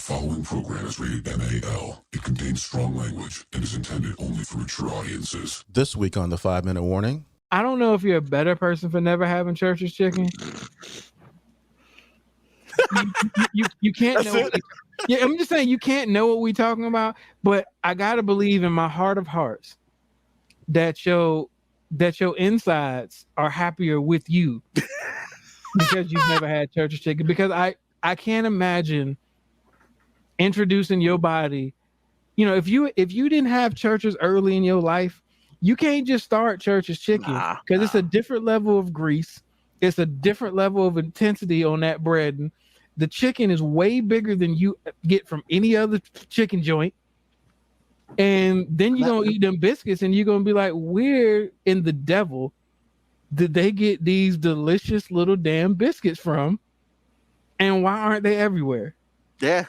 following program is rated MAL. It contains strong language and is intended only for mature audiences. This week on the 5-Minute Warning. I don't know if you're a better person for never having Church's chicken. You can't know. Yeah, I'm just saying you can't know what we're talking about. But I gotta believe in my heart of hearts that your insides are happier with you because you've never had Church's chicken. Because I can't imagine introducing your body. You know, if you didn't have Church's early in your life, you can't just start Church's chicken because it's a different level of grease. It's a different level of intensity on that bread. And the chicken is way bigger than you get from any other chicken joint. And then you're going to eat them biscuits and you're going to be like, where in the devil did they get these delicious little damn biscuits from? And why aren't they everywhere? Yeah.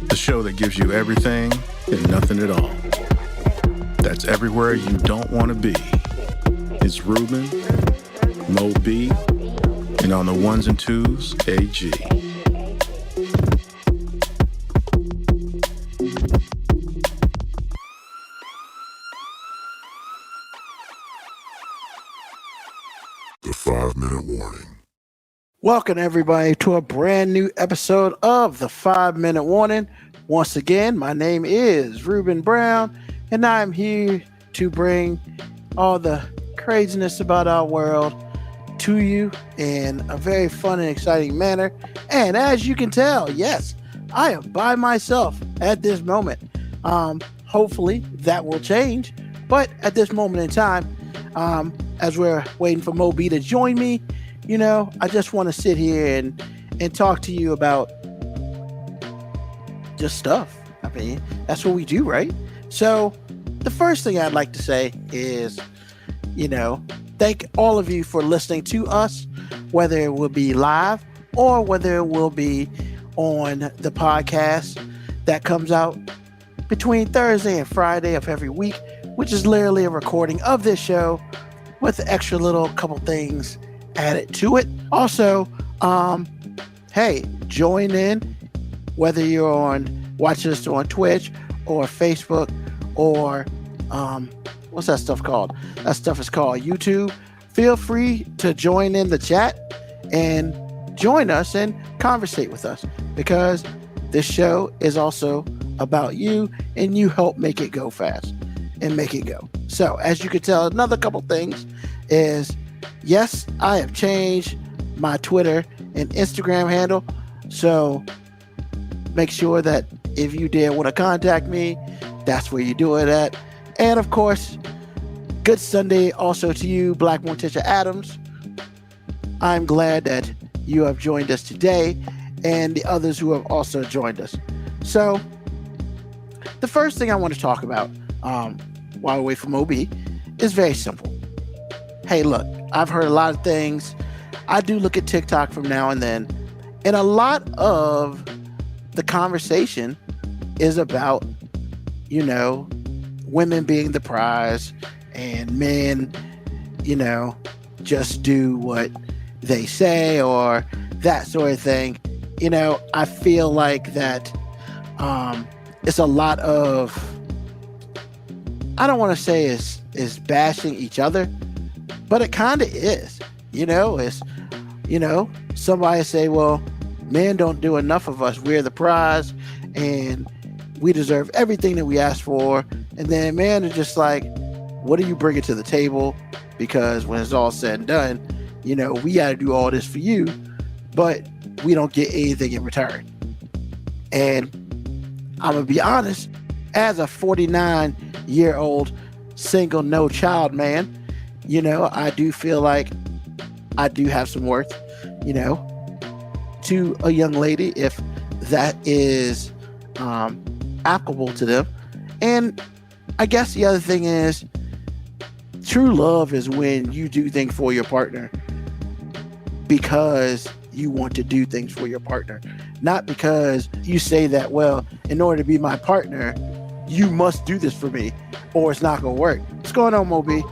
The show that gives you everything and nothing at all. That's everywhere you don't want to be. It's Ruben, MoeB, and on the ones and twos, AG. The 5-Minute Warning. Welcome, everybody, to a brand new episode of the 5-Minute Warning. Once again, my name is Ruben Brown, and I'm here to bring all the craziness about our world to you in a very fun and exciting manner. And as you can tell, yes, I am by myself at this moment. Hopefully that will change, but at this moment in time, as we're waiting for MoeB to join me, you know, I just want to sit here and talk to you about just stuff. I mean, that's what we do, right? So the first thing I'd like to say is, you know, thank all of you for listening to us, whether it will be live or whether it will be on the podcast that comes out between Thursday and Friday of every week, which is literally a recording of this show with extra little couple things added to it. Also, hey, join in, whether you're watching us on Twitch or Facebook or what's that stuff called? That stuff is called YouTube. Feel free to join in the chat and join us and conversate with us, because this show is also about you and you help make it go fast and make it go. So as you can tell, another couple things is, yes, I have changed my Twitter and Instagram handle. So make sure that if you dare want to contact me, that's where you do it at. And of course, good Sunday also to you, Black Morticia Adams. I'm glad that you have joined us today and the others who have also joined us. So the first thing I want to talk about while we wait for MoeB is very simple. Hey, look, I've heard a lot of things. I do look at TikTok from now and then, and a lot of the conversation is about, you know, women being the prize and men, you know, just do what they say or that sort of thing. You know, I feel like that it's a lot of, I don't want to say is bashing each other, but it kind of is. You know, it's, you know, somebody say, well, men don't do enough of us. We're the prize and we deserve everything that we ask for. And then men are just like, what are you bringing to the table? Because when it's all said and done, you know, we got to do all this for you, but we don't get anything in return. And I'm going to be honest, as a 49-year-old single, no child man, you know, I do feel like I do have some worth, you know, to a young lady if that is applicable to them. And I guess the other thing is true love is when you do things for your partner because you want to do things for your partner, not because you say that, well, in order to be my partner, you must do this for me or it's not gonna work. What's going on, MoeB?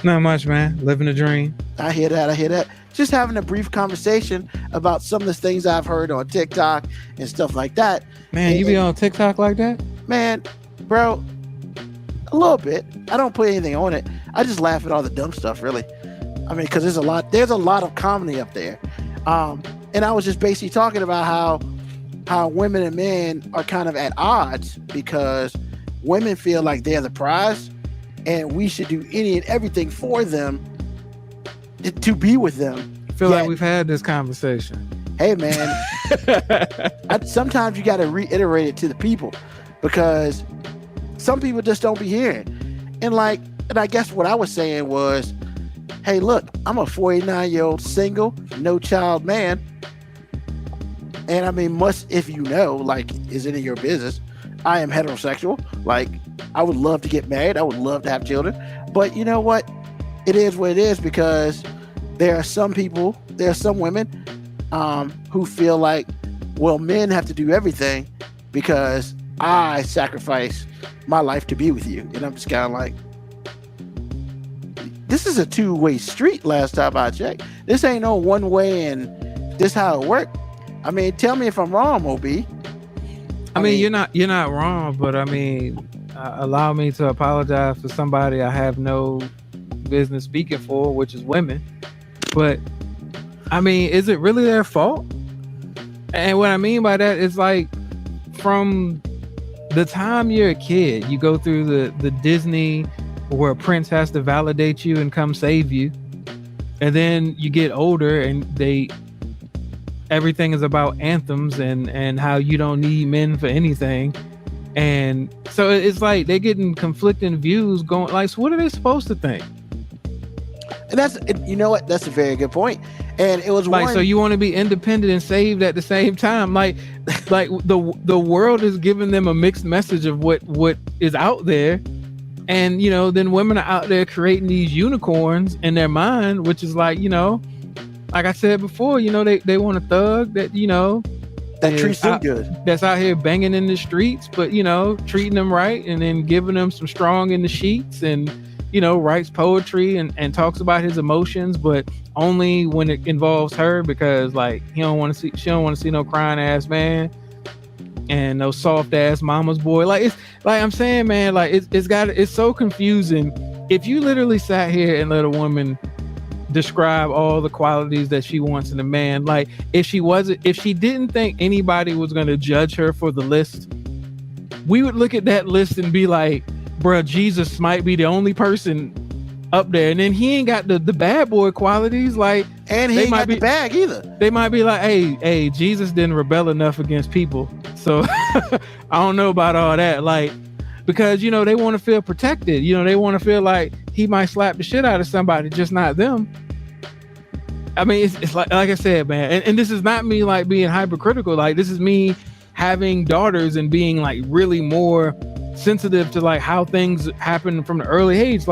Not much, man. Living a dream. I hear that. Just having a brief conversation about some of the things I've heard on TikTok and stuff like that. Man, you be on TikTok like that? Man, bro, a little bit. I don't put anything on it. I just laugh at all the dumb stuff, really. I mean, because there's a lot of comedy up there. And I was just basically talking about how women and men are kind of at odds because women feel like they're the prize and we should do any and everything for them to be with them. I feel like we've had this conversation. Hey, man, sometimes you got to reiterate it to the people because some people just don't be hearing. And I guess what I was saying was, hey, look, I'm a 49-year-old single, no child man. And I mean, if you know, is it in your business? I am heterosexual. I would love to get married. I would love to have children. But you know what? It is what it is because there are some women who feel like, well, men have to do everything because I sacrifice my life to be with you. And I'm just kind of like, this is a two-way street last time I checked. This ain't no one way and this how it work. I mean, tell me if I'm wrong, MoeB. I mean, you're not wrong, but I mean, allow me to apologize for somebody I have no business speaking for, which is women. But I mean, is it really their fault? And what I mean by that is from the time you're a kid, you go through the Disney where a prince has to validate you and come save you. And then you get older and everything is about anthems and how you don't need men for anything. And so it's like they're getting conflicting views going, so what are they supposed to think? And you know what? That's a very good point. And it was so you want to be independent and saved at the same time. The world is giving them a mixed message of what is out there. And, then women are out there creating these unicorns in their mind, which is like I said before, they want a thug that, that treats them good. That's out here banging in the streets, but, treating them right and then giving them some strong in the sheets and, writes poetry and talks about his emotions, but only when it involves her because she don't want to see no crying ass man and no soft ass mama's boy. I'm saying, man, it's so confusing. If you literally sat here and let a woman describe all the qualities that she wants in a man, if she didn't think anybody was going to judge her for the list, we would look at that list and be like, bruh, Jesus might be the only person up there, and then he ain't got the bad boy qualities, and he ain't got the bag either. They might be like, hey, Jesus didn't rebel enough against people, so I don't know about all that, because they want to feel protected, they want to feel like he might slap the shit out of somebody, just not them. I mean, it's like I said, man, and this is not me being hypercritical. This is me having daughters and being really more sensitive to how things happen from the early age.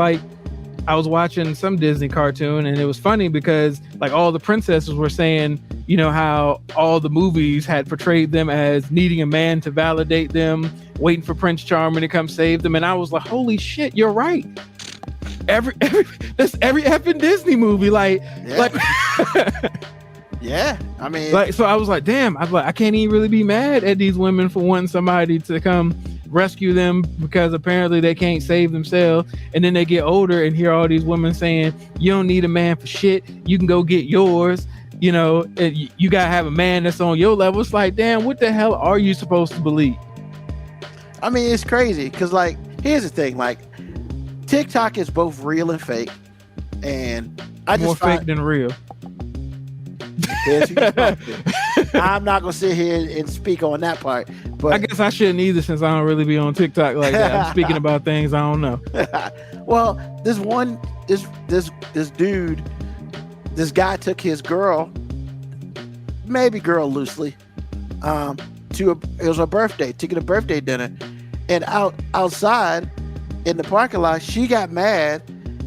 I was watching some Disney cartoon and it was funny because all the princesses were saying, how all the movies had portrayed them as needing a man to validate them, waiting for Prince Charming to come save them. And I was like, holy shit, you're right. That's every effing Disney movie. Yeah, I mean, so I was like, damn, I can't even really be mad at these women for wanting somebody to come rescue them because apparently they can't save themselves. And then they get older and hear all these women saying, you don't need a man for shit. You can go get yours. And you gotta have a man that's on your level. It's like, damn, what the hell are you supposed to believe? I mean, it's crazy because here's the thing, TikTok is both real and fake, and more fake than real. I'm not gonna sit here and speak on that part, but I guess I shouldn't either since I don't really be on TikTok like that. I'm speaking about things I don't know. Well, this dude, this guy took his girl, maybe girl loosely, it was her birthday, taking a birthday dinner, and outside in the parking lot, she got mad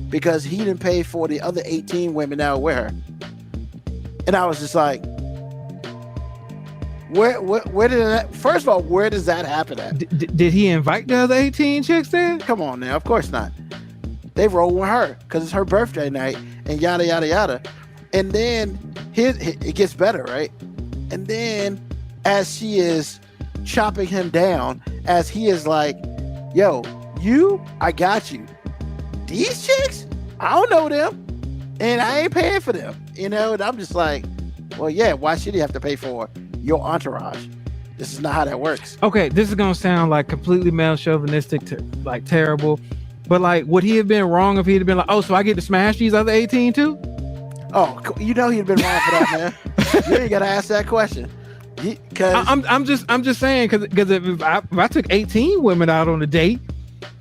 because he didn't pay for the other 18 women that were with her. And I was just like, where did that, first of all, where does that happen at? Did he invite the other 18 chicks then? Come on now, of course not. They roll with her because it's her birthday night and yada, yada, yada. And then it gets better, right? And then as she is chopping him down, as he is like, yo, I got you. These chicks, I don't know them, and I ain't paying for them. And I'm just like, well, yeah, why should he have to pay for your entourage? This is not how that works. Okay, this is gonna sound like completely male chauvinistic, like terrible, but like, would he have been wrong if he'd have been like, oh, so I get to smash these other 18 too? Oh, he'd been wrong for that, man. You ain't gotta ask that question. I'm just saying, because if I took 18 women out on a date,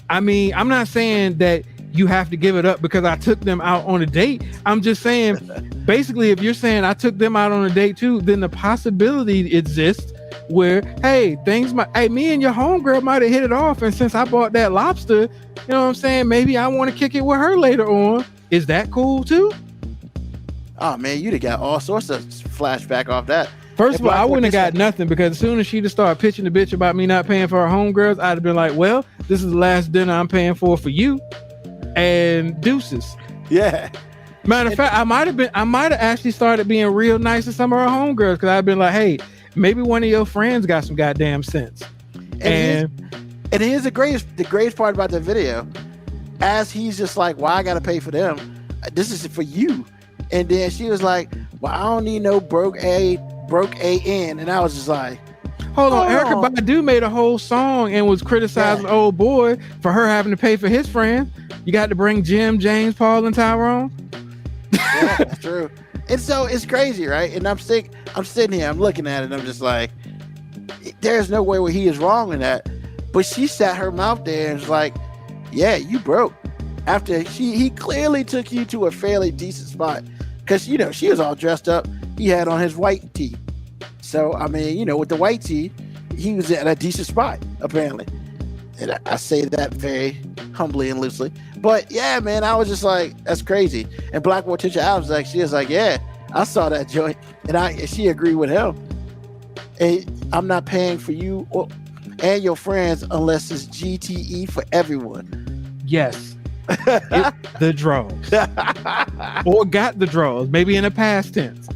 I mean, I'm not saying that you have to give it up because I took them out on a date. I'm just saying, basically, if you're saying I took them out on a date too, then the possibility exists where, hey, me and your homegirl might have hit it off, and since I bought that lobster, you know what I'm saying, maybe I want to kick it with her later on. Is that cool too? Oh man, you'd have got all sorts of flashback off that. First of all, I wouldn't have got nothing, because as soon as she'd have started pitching the bitch about me not paying for her homegirls, I'd have been like, well, this is the last dinner I'm paying for you, and deuces. Yeah. Matter of fact, I might have actually started being real nice to some of her homegirls, because I'd been like, hey, maybe one of your friends got some goddamn sense. And here's the greatest part about the video, as he's just like, why I gotta pay for them? This is for you. And then she was like, well, I don't need no broke AN. And I was just like, hold on. Erykah Badu made a whole song and was criticizing old boy for her having to pay for his friend. You got to bring Jim, James, Paul, and Tyrone. Yeah, that's true. And so it's crazy, right? And I'm sitting here, I'm looking at it, and I'm just like, there's no way where he is wrong in that. But she sat her mouth there and was like, yeah, you broke. After he clearly took you to a fairly decent spot, because she was all dressed up. He had on his white tee, so I mean, with the white tee, he was at a decent spot apparently. And I say that very humbly and loosely, but yeah, man, I was just like, that's crazy. And Black Morticia Adams, she was like, yeah, I saw that joint, and she agreed with him. And I'm not paying for you and your friends unless it's GTE for everyone. Yes. The draws. Or got the draws, maybe in a past tense.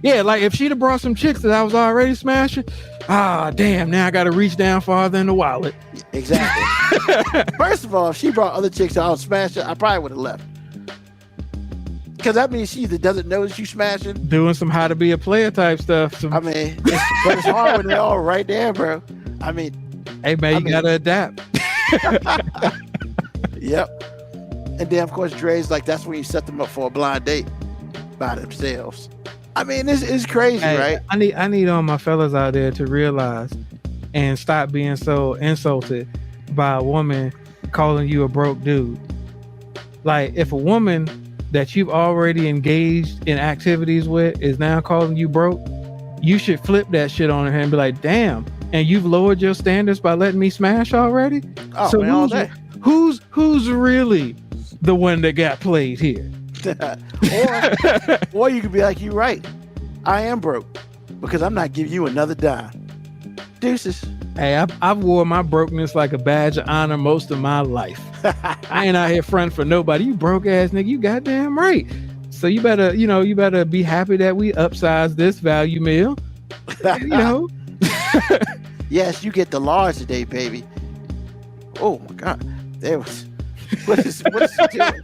Yeah, like if she'd have brought some chicks that I was already smashing, damn, now I gotta reach down farther in the wallet. Exactly. First of all, if she brought other chicks that I was smashing, I probably would have left. Because that means she either doesn't know that you smashing, doing some how to be a player type stuff. But it's hard when they're all right there, bro. I mean, hey man, you gotta adapt. Yep. And then, of course, Dre's like, that's when you set them up for a blind date by themselves. I mean, this is crazy, right? I need all my fellas out there to realize and stop being so insulted by a woman calling you a broke dude. Like, if a woman that you've already engaged in activities with is now calling you broke, you should flip that shit on her and be like, damn, and you've lowered your standards by letting me smash already? Oh, so man, all day. Who's really the one that got played here? or you could be like, you're right, I am broke because I'm not giving you another dime. Deuces. Hey, I've wore my brokenness like a badge of honor most of my life. I ain't out here fronting for nobody. You broke ass nigga, you goddamn right. So you better be happy that we upsized this value meal. Yes, you get the large today, baby. Oh my God. What is she doing?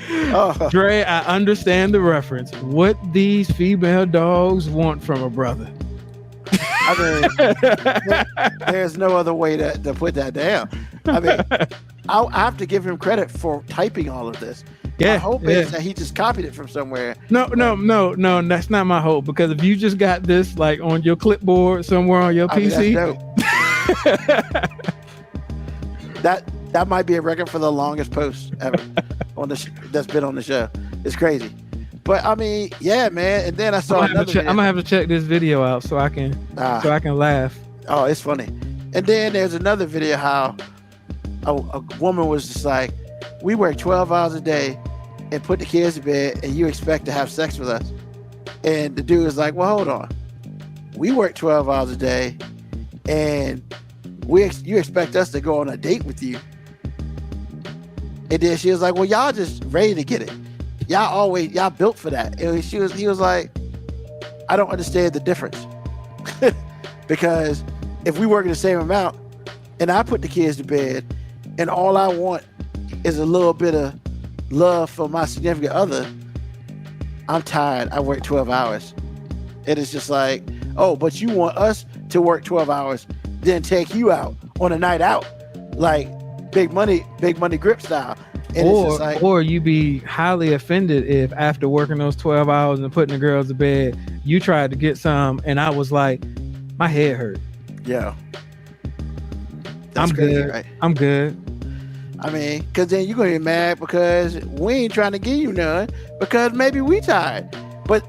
Oh. Dre, I understand the reference. What these female dogs want from a brother. I mean, there's no other way to put that down. I mean, I have to give him credit for typing all of this. Yeah, my hope is that he just copied it from somewhere. No, that's not my hope, because if you just got this like on your clipboard somewhere on your PC, that might be a record for the longest post ever that's been on the show. It's crazy. But I mean, yeah, man. And then I saw another video. I'm gonna have to check this video out so I can laugh. Oh, it's funny. And then there's another video how a woman was just like, we work 12 hours a day and put the kids to bed, and you expect to have sex with us. And the dude is like, well, hold on. We work 12 hours a day, and you expect us to go on a date with you. And then she was like, well, y'all just ready to get it. Y'all built for that. And he was like, I don't understand the difference. Because if we work the same amount and I put the kids to bed and all I want is a little bit of love for my significant other, I'm tired. I work 12 hours. And it's just like, oh, but you want us to work 12 hours, then take you out on a night out, like big money grip style. And it's just like, or you be highly offended if after working those 12 hours and putting the girls to bed, you tried to get some and I was like, my head hurt. Yeah. I'm crazy, good. Right? I'm good. I mean, because then you're going to get mad because we ain't trying to give you none because maybe we tired. But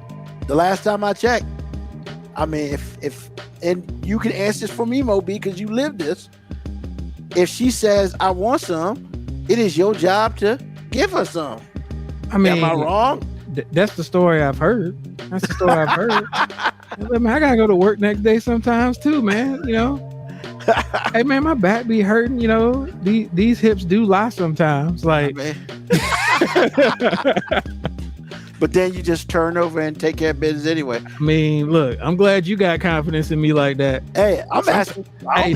the last time I checked, I mean, if and you can answer this for me, MoeB, because you lived this. If she says, I want some, it is your job to give her some. I mean, am I wrong? That's the story I've heard. That's the story I've heard. I mean, I gotta go to work next day sometimes too, man. You know, hey man, my back be hurting. You know, these hips do lie sometimes. Like, but then you just turn over and take care of business anyway. I mean, look, I'm glad you got confidence in me like that. Hey, I'm asking. Hey,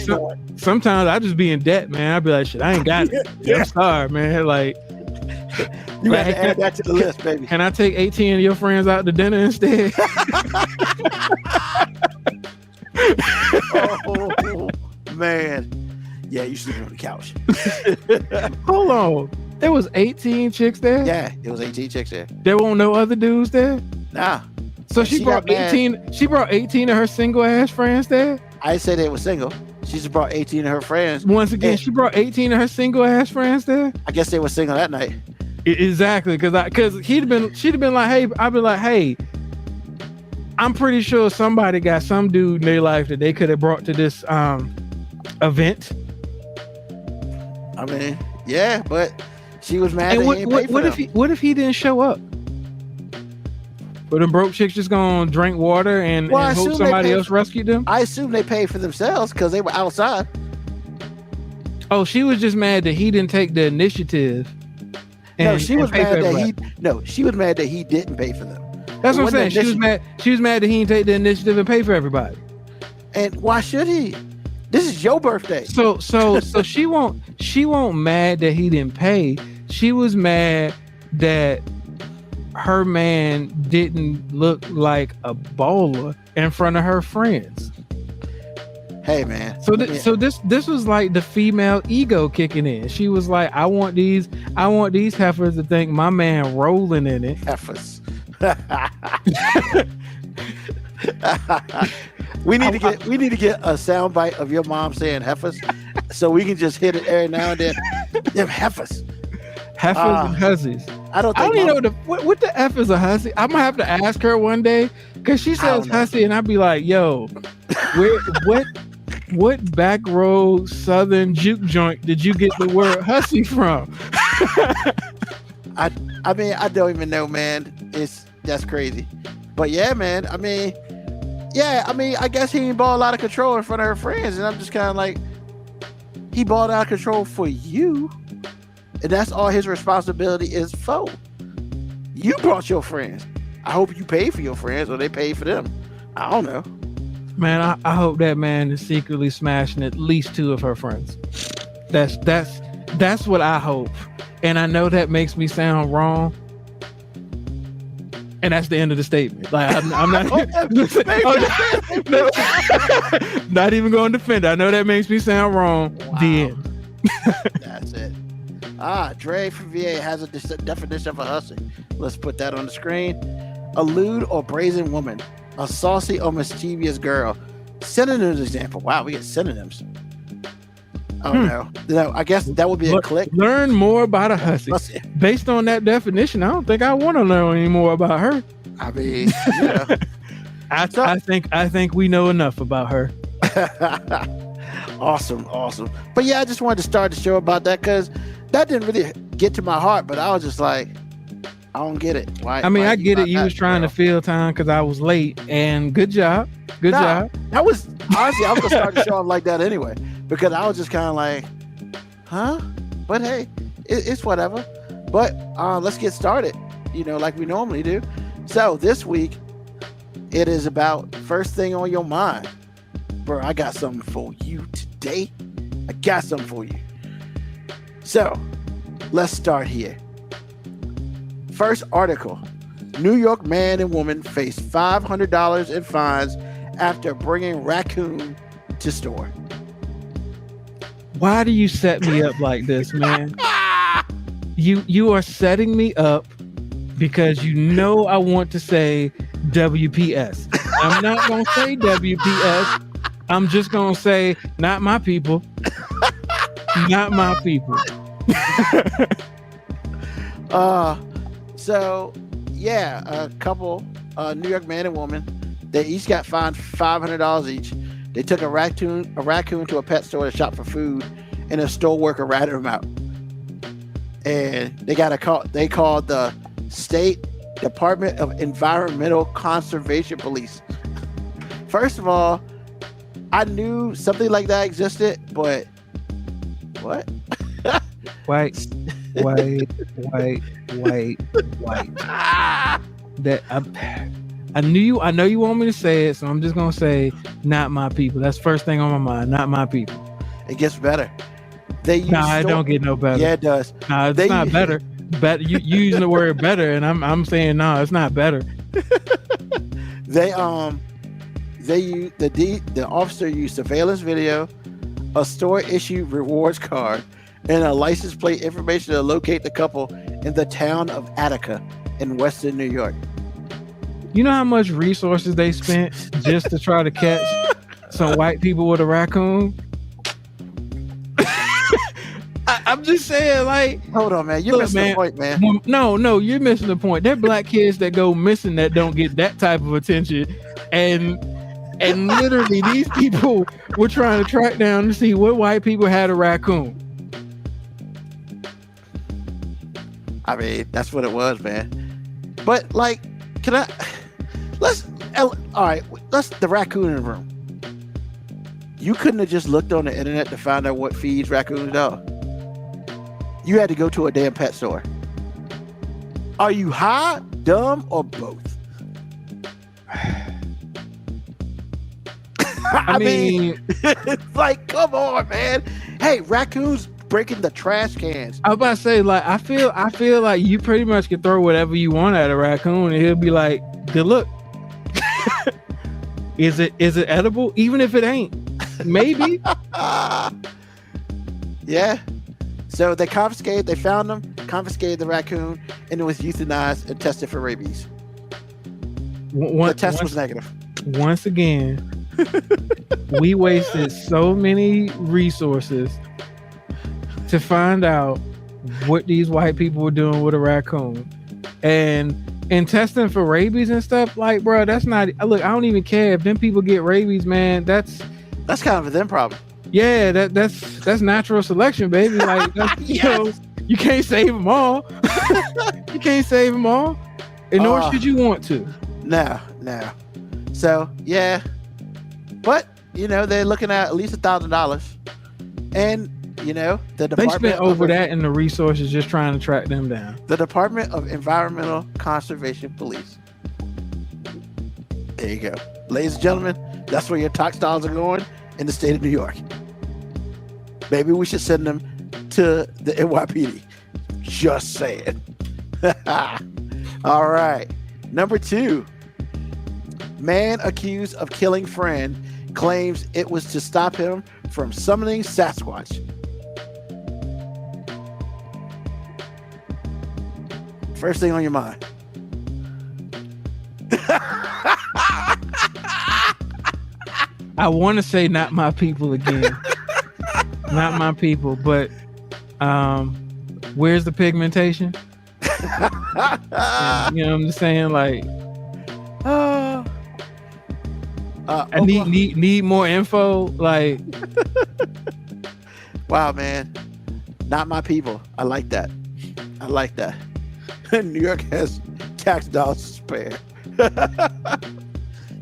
sometimes I just be in debt, man. I be like, shit, I ain't got it. I'm sorry, man. Like, you have to add that to the list, baby. Can I take 18 of your friends out to dinner instead? Oh man, yeah, you sleeping on the couch. Hold on, there was 18 chicks there. Yeah, there was 18 chicks there. There weren't no other dudes there. Nah. So she brought 18. She brought 18 of her single ass friends there. I said they were single. She just brought 18 of her friends. Once again, she brought 18 of her single ass friends there. I guess they were single that night. Exactly, because she'd have been like, hey, I'd be like, hey, I'm pretty sure somebody got some dude in their life that they could have brought to this event. I mean, yeah, but she was mad that he didn't pay for them. What if he didn't show up? But them broke chicks just gonna drink water and hope somebody else rescued them? I assume they paid for themselves because they were outside. Oh, she was just mad that he didn't take the initiative. No, she was mad that he didn't pay for them. That's what I'm saying. She was mad that he didn't take the initiative and pay for everybody. And why should he? This is your birthday. So she won't mad that he didn't pay. She was mad that her man didn't look like a baller in front of her friends. Hey man. So this was like the female ego kicking in. She was like, I want these heifers to think my man rolling in it. Heifers. we need to get a soundbite of your mom saying heifers, so we can just hit it every now and then. Them heifers. Heifers and hussies. I don't even know what the F is a hussy. I'm gonna have to ask her one day because she says hussy, and I'd be like, "Yo, what back road southern juke joint did you get the word hussy from?" I mean, I don't even know, man. That's crazy, but yeah, man. I mean, I guess he didn't ball a lot of control in front of her friends, and I'm just kind of like, he balled out of control for you. And that's all his responsibility is for. You brought your friends. I hope you paid for your friends or they paid for them. I don't know. Man, I hope that man is secretly smashing at least 2 of her friends. That's what I hope. And I know that makes me sound wrong. And that's the end of the statement. Like I'm not not even going to defend it. I know that makes me sound wrong. Wow. The end. That's it. Dre from VA has a definition of a hussy. Let's put that on the screen. A lewd or brazen woman. A saucy or mischievous girl. Synonyms example. Wow, we get synonyms. Oh no, I guess that would be a click. Learn more about a hussy. Based on that definition, I don't think I want to learn any more about her. I mean, yeah. I think we know enough about her. Awesome. But yeah, I just wanted to start the show about that because that didn't really get to my heart, but I was just like, I don't get it. Why? I mean, why I get it. You not was trying to girl? fill time because I was late, and good job. Good Nah, job. That was honestly, I was gonna start the show off like that anyway, because I was just kind of like, huh? But hey, it's whatever. But let's get started. Like we normally do. So this week, it is about first thing on your mind, bro. I got something for you today. I got something for you. So let's start here. First article: New York man and woman face $500 in fines after bringing raccoon to store. Why do you set me up like this, man? You are setting me up because you know I want to say WPS. I'm not gonna say WPS. I'm just gonna say not my people. Not my people. So yeah, a couple, New York man and woman, they each got fined $500 each. They took a raccoon to a pet store to shop for food, and a store worker ratted them out. And they got a call. They called the State Department of Environmental Conservation Police. First of all, I knew something like that existed, but what? White. That I know you want me to say it, so I'm just gonna say not my people. That's first thing on my mind. Not my people. It gets better. It don't get no better. Yeah, it does. Nah, it's not better. Better. You using the word better, and I'm saying no, it's not better. The officer used surveillance video, a store issued rewards card, and a license plate information to locate the couple in the town of Attica in Western New York. You know how much resources they spent just to try to catch some white people with a raccoon? I'm just saying, like, hold on, man. You're missing the point, man. No, you're missing the point. They're black kids that go missing that don't get that type of attention, and literally these people were trying to track down to see what white people had a raccoon. I mean, that's what it was, man. But like, let's the raccoon in the room. You couldn't have just looked on the internet to find out what feeds raccoons are. You had to go to a damn pet store. Are you high, dumb, or both? I mean, it's like, come on, man. Hey, raccoons breaking the trash cans. I was about to say, like, I feel like you pretty much can throw whatever you want at a raccoon and he'll be like, good look. Is it edible? Even if it ain't. Maybe. Yeah. So they found them, confiscated the raccoon, and it was euthanized and tested for rabies. The test was negative. Once again, we wasted so many resources to find out what these white people were doing with a raccoon, and testing for rabies and stuff. Like, bro, that's not. Look, I don't even care if them people get rabies, man. That's kind of a them problem. Yeah, that's natural selection, baby. Like, that's, yes. You can't save them all. You can't save them all, and nor should you want to. No. So yeah, but they're looking at least $1,000, and the department they spent over that and the resources just trying to track them down. The Department of Environmental Conservation Police. There you go, ladies and gentlemen. That's where your tax dollars are going in the state of New York. Maybe we should send them to the NYPD. Just saying. All right. Number 2. Man accused of killing friend claims it was to stop him from summoning Sasquatch. First thing on your mind. I want to say not my people again. Not my people, but where's the pigmentation? And, you know what I'm saying? Like, I need more info. Like, wow, man, not my people. I like that. I like that. New York has tax dollars to spare.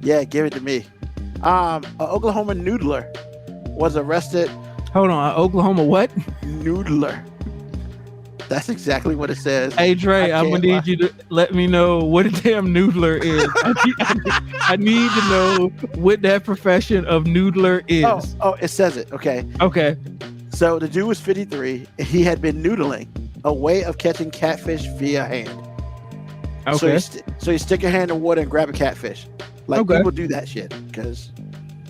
Yeah, give it to me. An Oklahoma noodler was arrested. Hold on, Oklahoma what? Noodler. That's exactly what it says. Hey Dre, I'm gonna need you to let me know what a damn noodler is. I need to know what that profession of noodler is. Oh, it says it. Okay. Okay. So the dude was 53. He had been noodling, a way of catching catfish via hand. Okay. So you stick your hand in water and grab a catfish. Like people do that shit because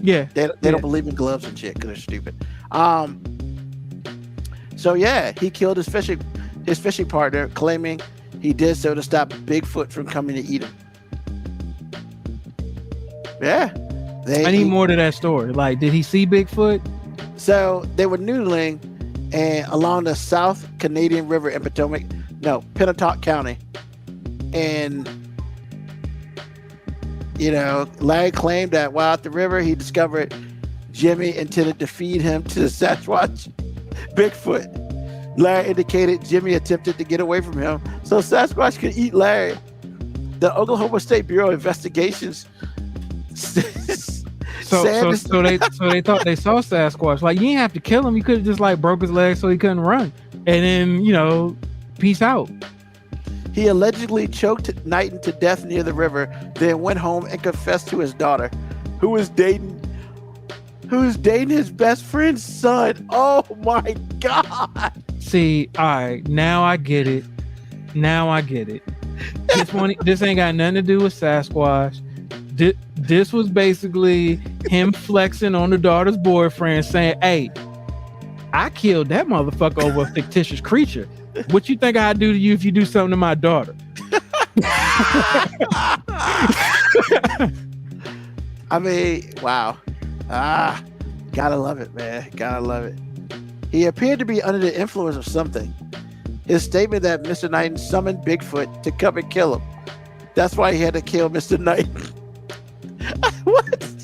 they don't believe in gloves and shit because they're stupid. So yeah, he killed his fishing partner, claiming he did so to stop Bigfoot from coming to eat him. Yeah. I need more to that story. Like, did he see Bigfoot? So they were noodling and along the South Canadian River in Penobscot County. And, Larry claimed that while at the river, he discovered Jimmy intended to feed him to the Sasquatch Bigfoot. Larry indicated Jimmy attempted to get away from him so Sasquatch could eat Larry. The Oklahoma State Bureau of Investigations So they thought they saw Sasquatch. Like, you didn't have to kill him. You could have just like broke his leg so he couldn't run. And then, peace out. He allegedly choked Knighton to death near the river, then went home and confessed to his daughter, who was dating his best friend's son. Oh my God. See, all right, now I get it. This ain't got nothing to do with Sasquatch. This was basically him flexing on the daughter's boyfriend, saying, "Hey, I killed that motherfucker over a fictitious creature. What you think I'd do to you if you do something to my daughter?" I mean, wow. Gotta love it, man. Gotta love it. He appeared to be under the influence of something. His statement that Mr. Knighton summoned Bigfoot to come and kill him. That's why he had to kill Mr. Knighton. What?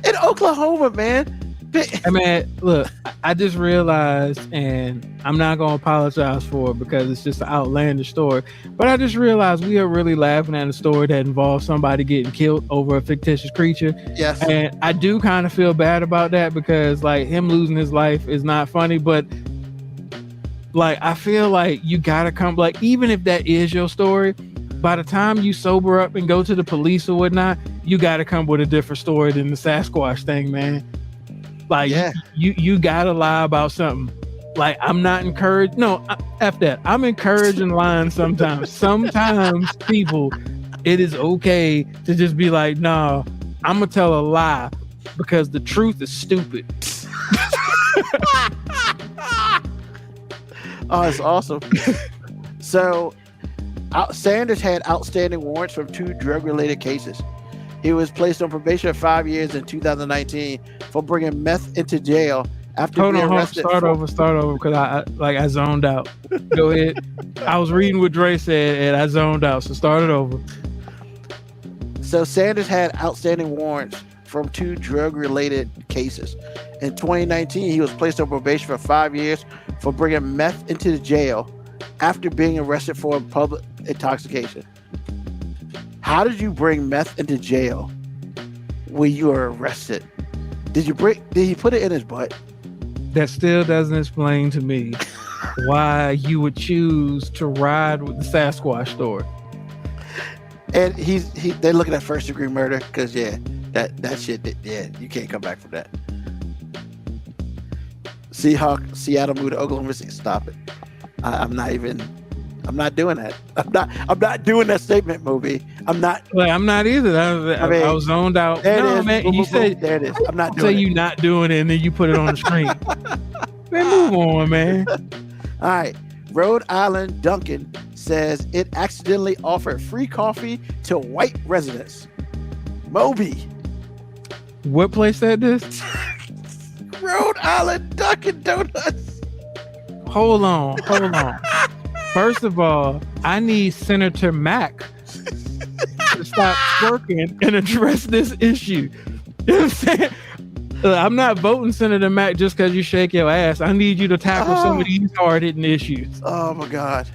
In Oklahoma, man. Hey man, look, I just realized, and I'm not going to apologize for it because it's just an outlandish story, but I just realized we are really laughing at a story that involves somebody getting killed over a fictitious creature. Yes. And I do kind of feel bad about that because, like, him losing his life is not funny, but, like, I feel like you got to come, like, even if that is your story, by the time you sober up and go to the police or whatnot, you got to come with a different story than the Sasquatch thing, man. Like, you gotta lie about something. Like, I'm not encouraged. No, F that. I'm encouraging lying sometimes. Sometimes people, it is okay to just be like, nah, I'm gonna tell a lie because the truth is stupid. Oh, it's awesome. So, Sanders had outstanding warrants from 2 drug-related cases. He was placed on probation for 5 years in 2019 for bringing meth into jail after being arrested. Start over because I zoned out. Go ahead. I was reading what Dre said and I zoned out, so start it over. So Sanders had outstanding warrants from 2 drug-related cases. In 2019, he was placed on probation for 5 years for bringing meth into the jail after being arrested for public intoxication. How did you bring meth into jail when you were arrested? Did he put it in his butt? That still doesn't explain to me why you would choose to ride with the Sasquatch story. And they're looking at first-degree murder because that shit, you can't come back from that. Seahawk, Seattle moved to Oklahoma City. Stop it. I'm not doing that. I'm not doing that statement, MoeB. I'm not. Like, I'm not either. I was zoned out. No, man. Boom, you boom, said there it is. I'm not doing say it. you not doing it, and then you put it on the screen. Man, move on, man. All right. Rhode Island Dunkin' says it accidentally offered free coffee to white residents. MoeB. What place said this? Rhode Island Dunkin' Donuts. Hold on. First of all, I need Senator Mack to stop twerking and address this issue. You know what I'm saying? I'm not voting Senator Mack just because you shake your ass. I need you to tackle some of these hard-hitting issues. Oh my God.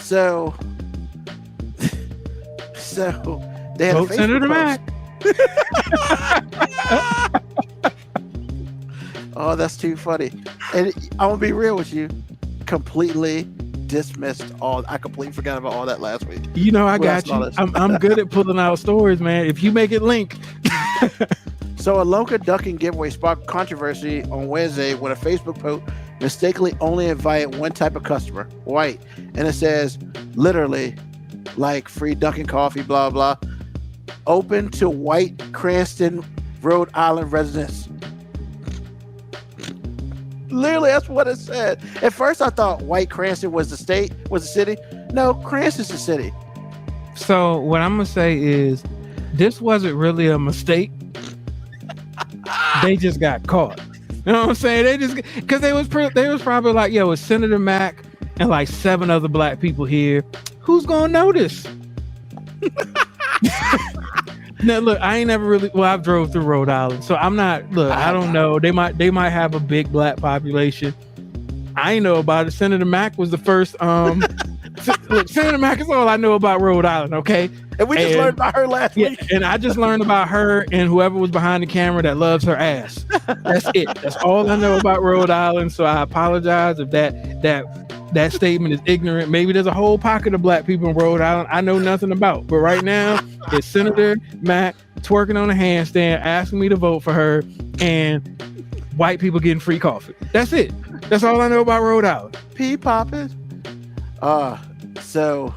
So they had Vote a Facebook Senator post. Mack. Oh, that's too funny. And I'm gonna be real with you, completely dismissed all. I completely forgot about all that last week. You know, I When I got saw you. this. I'm good at pulling out stories, man. If you make it link. So a Lonka ducking giveaway sparked controversy on Wednesday when a Facebook post mistakenly only invited one type of customer, white, and it says literally like free Dunkin' coffee, blah blah, open to white Cranston, Rhode Island residents. Literally, that's what it said. At first, I thought White Cranston was the city. No, Cranston's the city. So what I'm gonna say is, this wasn't really a mistake. They just got caught. You know what I'm saying? They just because they was probably like, yo, it's Senator Mack and like 7 other black people here. Who's gonna notice? Now look, I ain't never really. Well, I've drove through Rhode Island, so I'm not. Look, I don't know. They might have a big black population. I ain't know about it. Senator Mack was the first. Look, Senator Mack is all I know about Rhode Island. Okay, and we just learned about her last week. And I just learned about her and whoever was behind the camera that loves her ass. That's it. That's all I know about Rhode Island. So I apologize if that statement is ignorant. Maybe there's a whole pocket of black people in Rhode Island I know nothing about. But right now, it's Senator Mack twerking on a handstand, asking me to vote for her, and white people getting free coffee. That's it. That's all I know about Rhode Island. Pea popping. So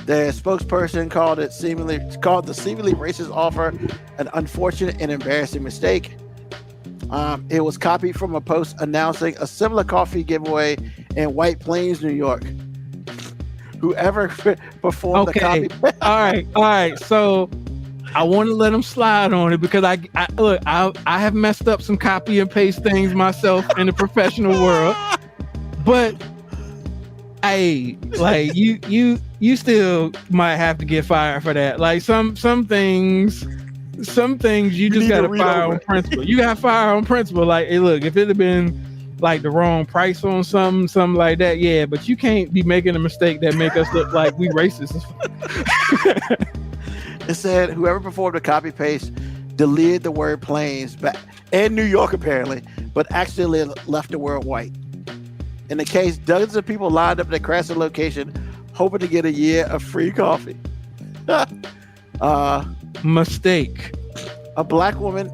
the spokesperson called the seemingly racist offer an unfortunate and embarrassing mistake. It was copied from a post announcing a similar coffee giveaway in White Plains, New York. Whoever performed the copy. all right. So I want to let them slide on it because I have messed up some copy and paste things myself in the professional world, but hey, like you still might have to get fired for that. Like some things you just got to fire on principle. You got to fire on principle. Like, hey, look, if it had been like the wrong price on something like that, yeah, but you can't be making a mistake that make us look like we racist. It said whoever performed the copy paste deleted the word Plains and New York apparently, but actually left the word white. In the case, dozens of people lined up at the Cranston location hoping to get a year of free coffee. Mistake. A black woman,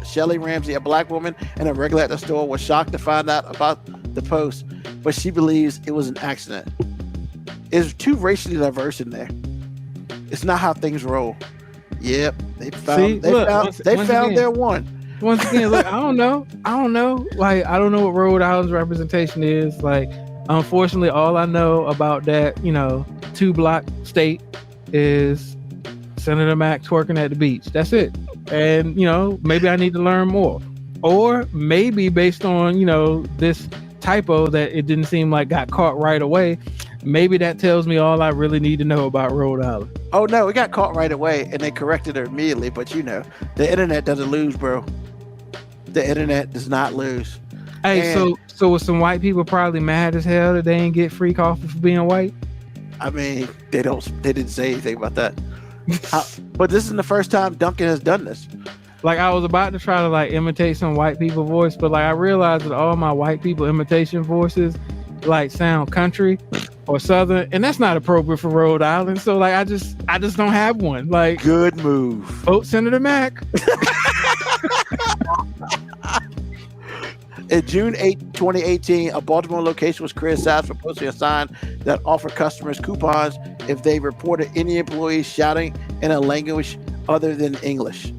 Shelly Ramsey, a black woman and a regular at the store, was shocked to find out about the post, but she believes it was an accident. It's too racially diverse in there. It's not how things roll. Yep, they found their one. Once again, look, I don't know. Like, I don't know what Rhode Island's representation is. Like, unfortunately, all I know about that, 2-block state is Senator Mack twerking at the beach. That's it. And, maybe I need to learn more. Or maybe based on, this typo that it didn't seem like got caught right away, maybe that tells me all I really need to know about Rhode Island. Oh, no, it got caught right away, and they corrected her immediately. But, the internet doesn't lose, bro. The internet does not lose. Hey, so was some white people probably mad as hell that they didn't get free coffee for being white? I mean, they didn't say anything about that. But this is the first time Dunkin' has done this. Like, I was about to try to like imitate some white people voice, but like I realized that all my white people imitation voices like sound country or southern, and that's not appropriate for Rhode Island. So like I just don't have one. Like, good move. Vote Senator Mack. In June 8, 2018, a Baltimore location was criticized for posting a sign that offered customers coupons if they reported any employees shouting in a language other than English.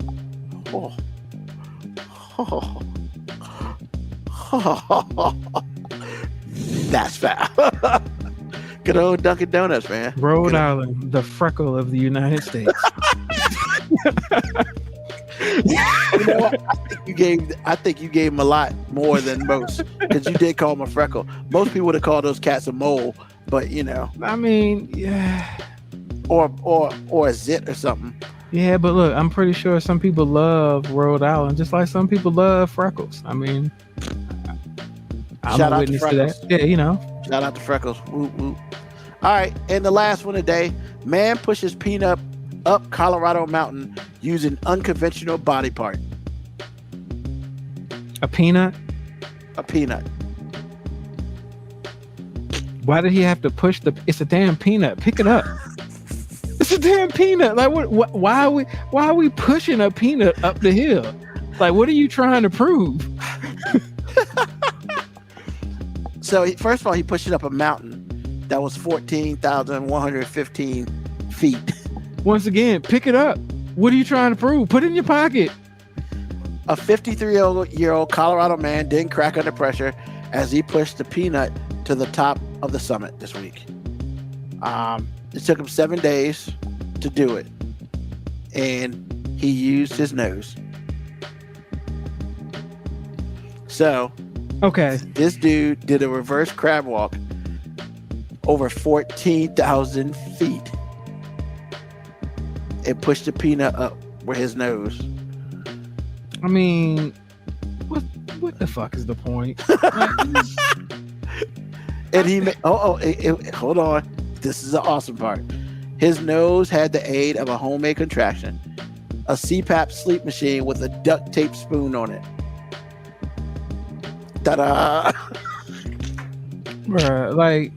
That's foul. Good old Dunkin' Donuts, man. Rhode Island, the freckle of the United States. I think you gave him a lot more than most, because you did call him a freckle. Most people would have called those cats a mole, but I mean, yeah, or a zit or something. Yeah, but look, I'm pretty sure some people love Rhode Island just like some people love freckles. I mean, I'm shout a out witness to to freckles. that. Yeah, Shout out to freckles. Woo, woo. All right, and the last one today, man pushes peanut up Colorado mountain using unconventional body part. A peanut? A peanut. Why did he have to push it's a damn peanut. Pick it up. It's a damn peanut. Like why are we pushing a peanut up the hill? Like, what are you trying to prove? So first of all, he pushed it up a mountain that was 14,115 feet. Once again, pick it up. What are you trying to prove? Put it in your pocket. A 53-year-old Colorado man didn't crack under pressure as he pushed the peanut to the top of the summit this week. It took him 7 days to do it, and he used his nose. So, okay, this dude did a reverse crab walk over 14,000 feet and pushed the peanut up with his nose. I mean, what the fuck is the point? And he hold on. This is the awesome part. His nose had the aid of a homemade contraction, a CPAP sleep machine with a duct tape spoon on it. Ta-da! Bruh, like,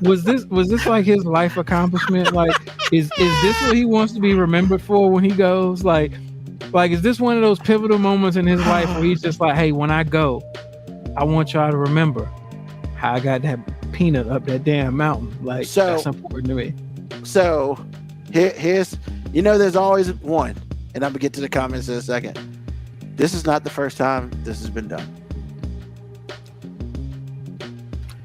was this like his life accomplishment? Like, is this what he wants to be remembered for when he goes? Like, is this one of those pivotal moments in his life where he's just like, hey, when I go, I want y'all to remember how I got that peanut up that damn mountain. Like, that's important to me. So here's, there's always one, and I'm gonna get to the comments in a second. This is not the first time this has been done.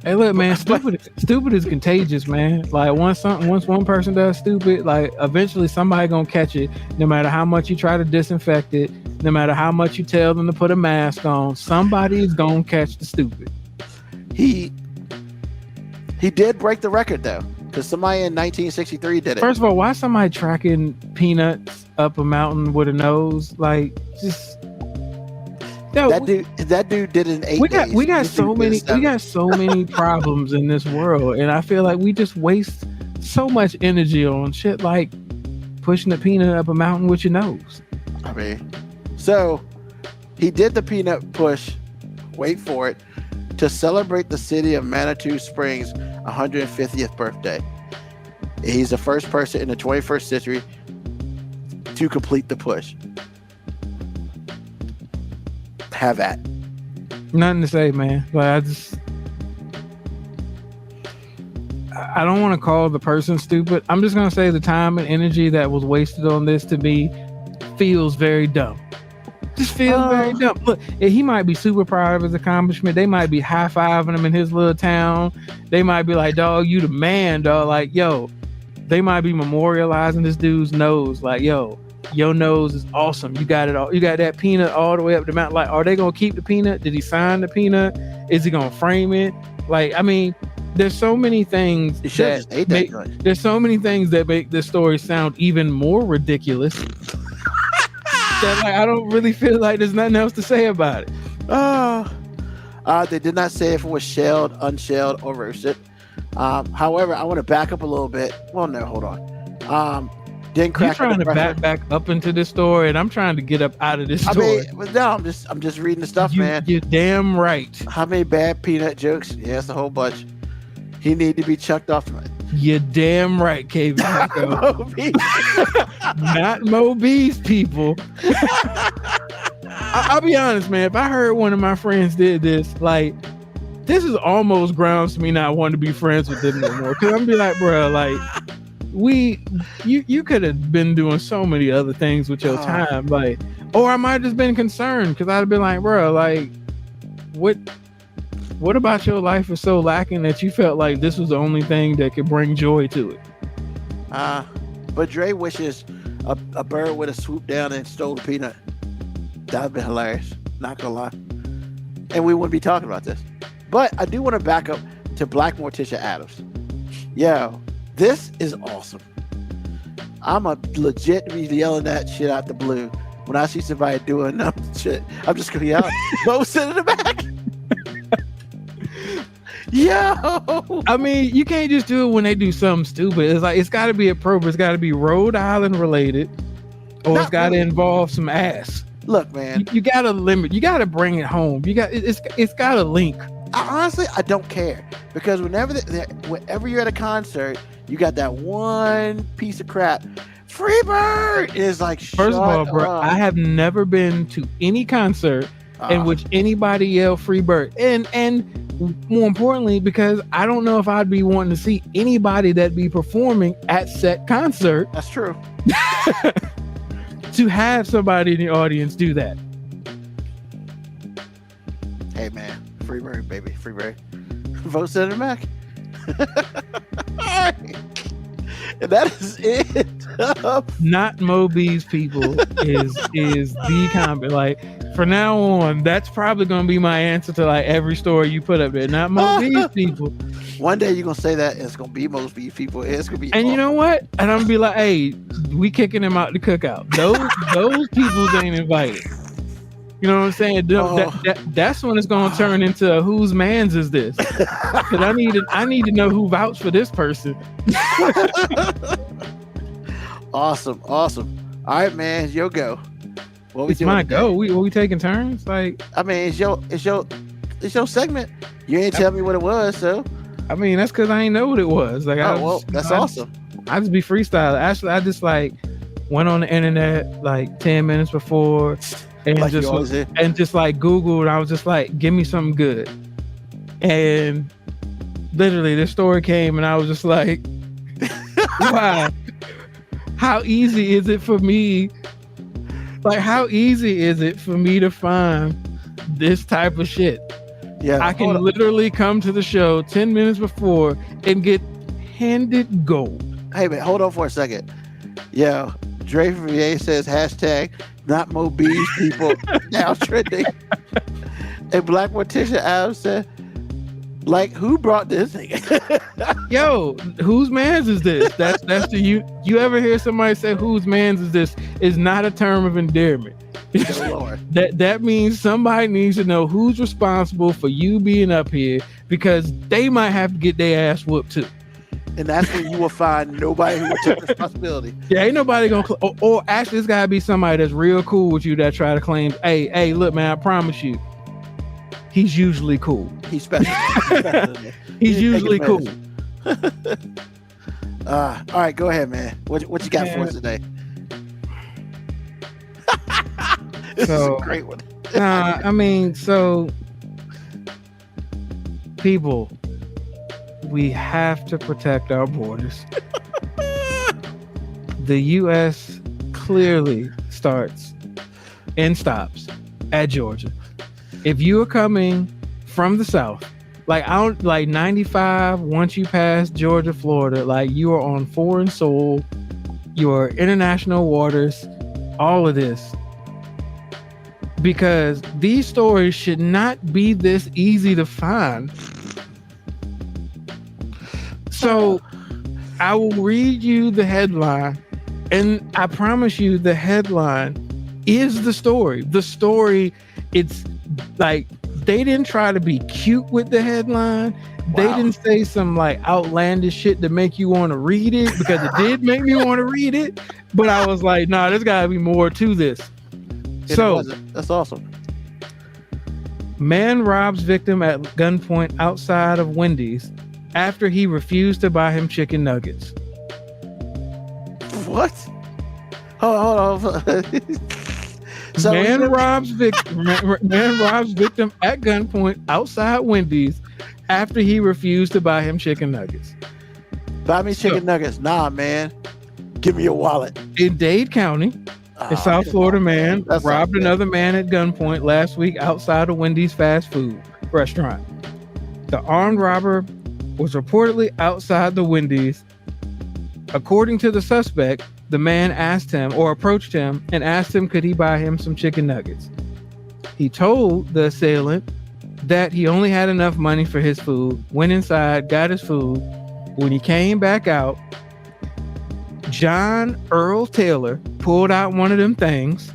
Hey, look, man, stupid is contagious, man. Like, once one person does stupid, like, eventually somebody gonna catch it. No matter how much you try to disinfect it, no matter how much you tell them to put a mask on, somebody is gonna catch the stupid. He did break the record though, because somebody in 1963 did it. First of all, why is somebody tracking peanuts up a mountain with a nose? Like, just. No, that dude did it in 8 days. We got so many problems in this world, and I feel like we just waste so much energy on shit like pushing a peanut up a mountain with your nose. I mean, so he did the peanut push, wait for it, to celebrate the city of Manitou Springs' 150th birthday. He's the first person in the 21st century to complete the push. Have at. Nothing to say, man. Like, I don't want to call the person stupid. I'm just gonna say the time and energy that was wasted on this to me feels very dumb. Just feels very dumb. Look, he might be super proud of his accomplishment. They might be high-fiving him in his little town. They might be like, dog, you the man, dog. Like, yo, they might be memorializing this dude's nose. Like, yo, your nose is awesome. You got it all. You got that peanut all the way up the mountain. Like, are they gonna keep the peanut? Did he sign the peanut? Is he gonna frame it? Like, I mean, there's so many things there's so many things that make this story sound even more ridiculous. That, like, I don't really feel like there's nothing else to say about it. They did not say if it was shelled, unshelled, or roasted. However, I want to back up a little bit. Well, no, hold on. Didn't crack. You're trying to back up into this story, and I'm trying to get up out of this story. I mean, no, I'm just reading the stuff, man. You're damn right. How many bad peanut jokes? Yes, a whole bunch. He need to be chucked off. You're damn right, KV. Not MoeB's people. I'll be honest, man. If I heard one of my friends did this, like, this is almost grounds to me not wanting to be friends with them no more. Because I'm be like, bro, like, you could have been doing so many other things with your time, like, or I might have just been concerned because I'd have been like, bro, like, what about your life is so lacking that you felt like this was the only thing that could bring joy to it? But Dre wishes a bird would have swooped down and stole the peanut. That'd be hilarious. Not gonna lie. And we wouldn't be talking about this. But I do want to back up to Black Morticia Adams. Yo, this is awesome. I'm a legit be yelling that shit out the blue when I see somebody doing shit. I'm just gonna yell, Mo, sit in the back. Yo. I mean, you can't just do it when they do something stupid. It's like it's got to be appropriate. It's got to be Rhode Island related, or it's got to involve some ass. Look, man, You got to limit. You got to bring it home. It's got to link. honestly, I don't care because whenever you're at a concert, you got that one piece of crap. Freebird is like. First of all, bro, I have never been to any concert in which anybody yelled Freebird, and more importantly, because I don't know if I'd be wanting to see anybody that be performing at said concert. That's true. To have somebody in the audience do that. Hey man, Freebird, baby, Freebird. Vote Senator Mac. All right. And that is it. Not MoeB's people is the comment. Like for now on, that's probably gonna be my answer to like every story you put up there. Not MoeB's people. One day you're gonna say that and it's gonna be MoeB's people. It's gonna be. And you know what? And I'm gonna be like, hey, we kicking them out the cookout. Those people ain't invited. You know what I'm saying? That's when it's gonna turn into whose man's is this? Because I need to know who vouched for this person. Awesome. All right, man, it's your go. What It's my go. We taking turns? Like, I mean, it's your segment. You ain't tell me what it was, so. I mean, that's because I ain't know what it was. Like, that's awesome. I just be freestyling. Actually, I just like went on the internet like 10 minutes before and Like just like Googled. I was just like, give me something good. And literally, this story came, and I was just like, wow, how easy is it for me? Like, how easy is it for me to find this type of shit? Yeah, I can literally come to the show 10 minutes before and get handed gold. Hey man, hold on for a second. Yo, Dre Vier says hashtag not MoeB's people now trending. And Black Morticia Adams said, like, who brought this thing? Yo, whose man's is this? That's the you ever hear somebody say whose man's is this? Is not a term of endearment. Lord. That means somebody needs to know who's responsible for you being up here, because they might have to get their ass whooped too. And that's when you will find nobody who will take responsibility. Yeah, ain't nobody gonna or actually it's gotta be somebody that's real cool with you that try to claim, hey, look, man, I promise you, he's usually cool. He's special. He's usually cool. All right, go ahead, man. What you got for us today? This is a great one. I mean, so people, we have to protect our borders. The U.S. clearly starts and stops at Georgia. If you are coming from the South, like 95, once you pass Georgia, Florida, like you are on foreign soil, you are international waters, all of this. Because these stories should not be this easy to find. So I will read you the headline, and I promise you the headline is the story. The story, it's like they didn't try to be cute with the headline. Wow. They didn't say some like outlandish shit to make you want to read it, because it did make me want to read it. But I was like, nah, there's gotta be more to this. So that's awesome. Man robs victim at gunpoint outside of Wendy's after he refused to buy him chicken nuggets. What? Hold on. So man robs victim at gunpoint outside Wendy's after he refused to buy him chicken nuggets. Buy me chicken nuggets. Nah, man. Give me your wallet. In Dade County, a South Florida man robbed another man at gunpoint last week outside a Wendy's fast food restaurant. The armed robber was reportedly outside the Wendy's. According to the suspect, the man approached him and asked him could he buy him some chicken nuggets. He told the assailant that he only had enough money for his food, went inside, got his food. When he came back out, John Earl Taylor pulled out one of them things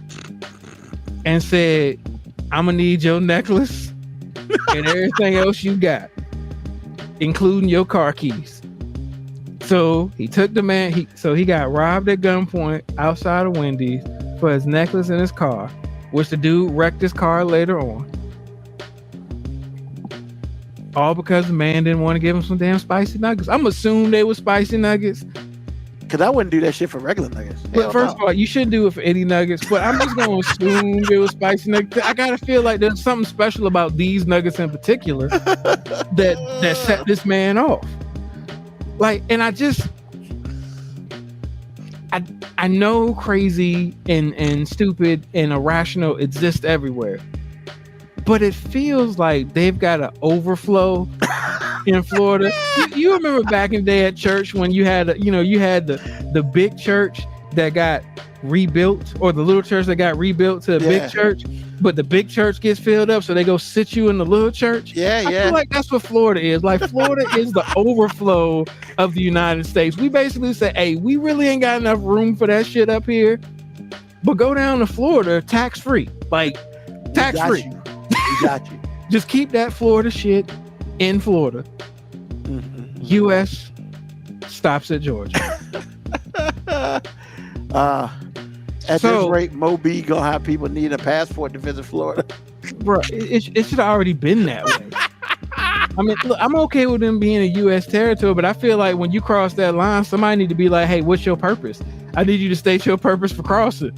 and said, I'm gonna need your necklace and everything else you got. including your car keys. So he took the man. He got robbed at gunpoint outside of Wendy's for his necklace and his car, which the dude wrecked his car later on. All because the man didn't want to give him some damn spicy nuggets. I'm assuming they were spicy nuggets. Because I wouldn't do that shit for regular nuggets. But first of all, you shouldn't do it for any nuggets. But I'm just going to assume it was spicy nuggets. I got to feel like there's something special about these nuggets in particular that set this man off. Like, and I know crazy and stupid and irrational exist everywhere. But it feels like they've got an overflow in Florida. You remember back in the day at church when you had the big church that got rebuilt, or the little church that got rebuilt to a big church, but the big church gets filled up, so they go sit you in the little church. I feel like that's what Florida is. Like, Florida is the overflow of the United States. We basically say, hey, we really ain't got enough room for that shit up here, but go down to Florida tax free. Like, tax free. We got you. Just keep that Florida shit in Florida. U.S. stops at Georgia. At this rate, MoeB gonna have people need a passport to visit Florida. Bro, it should have already been that way. I mean, look, I'm okay with them being a U.S. territory, but I feel like when you cross that line, somebody need to be like, hey, what's your purpose? I need you to state your purpose for crossing.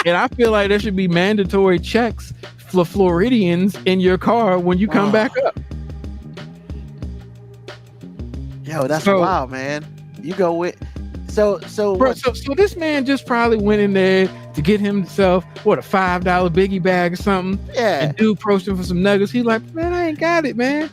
And I feel like there should be mandatory checks for Floridians in your car when you come back up. Yo, that's wild, man. You go with so this man just probably went in there to get himself a $5 biggie bag or something. Yeah. And dude approached him for some nuggets. He's like, man, I ain't got it, man.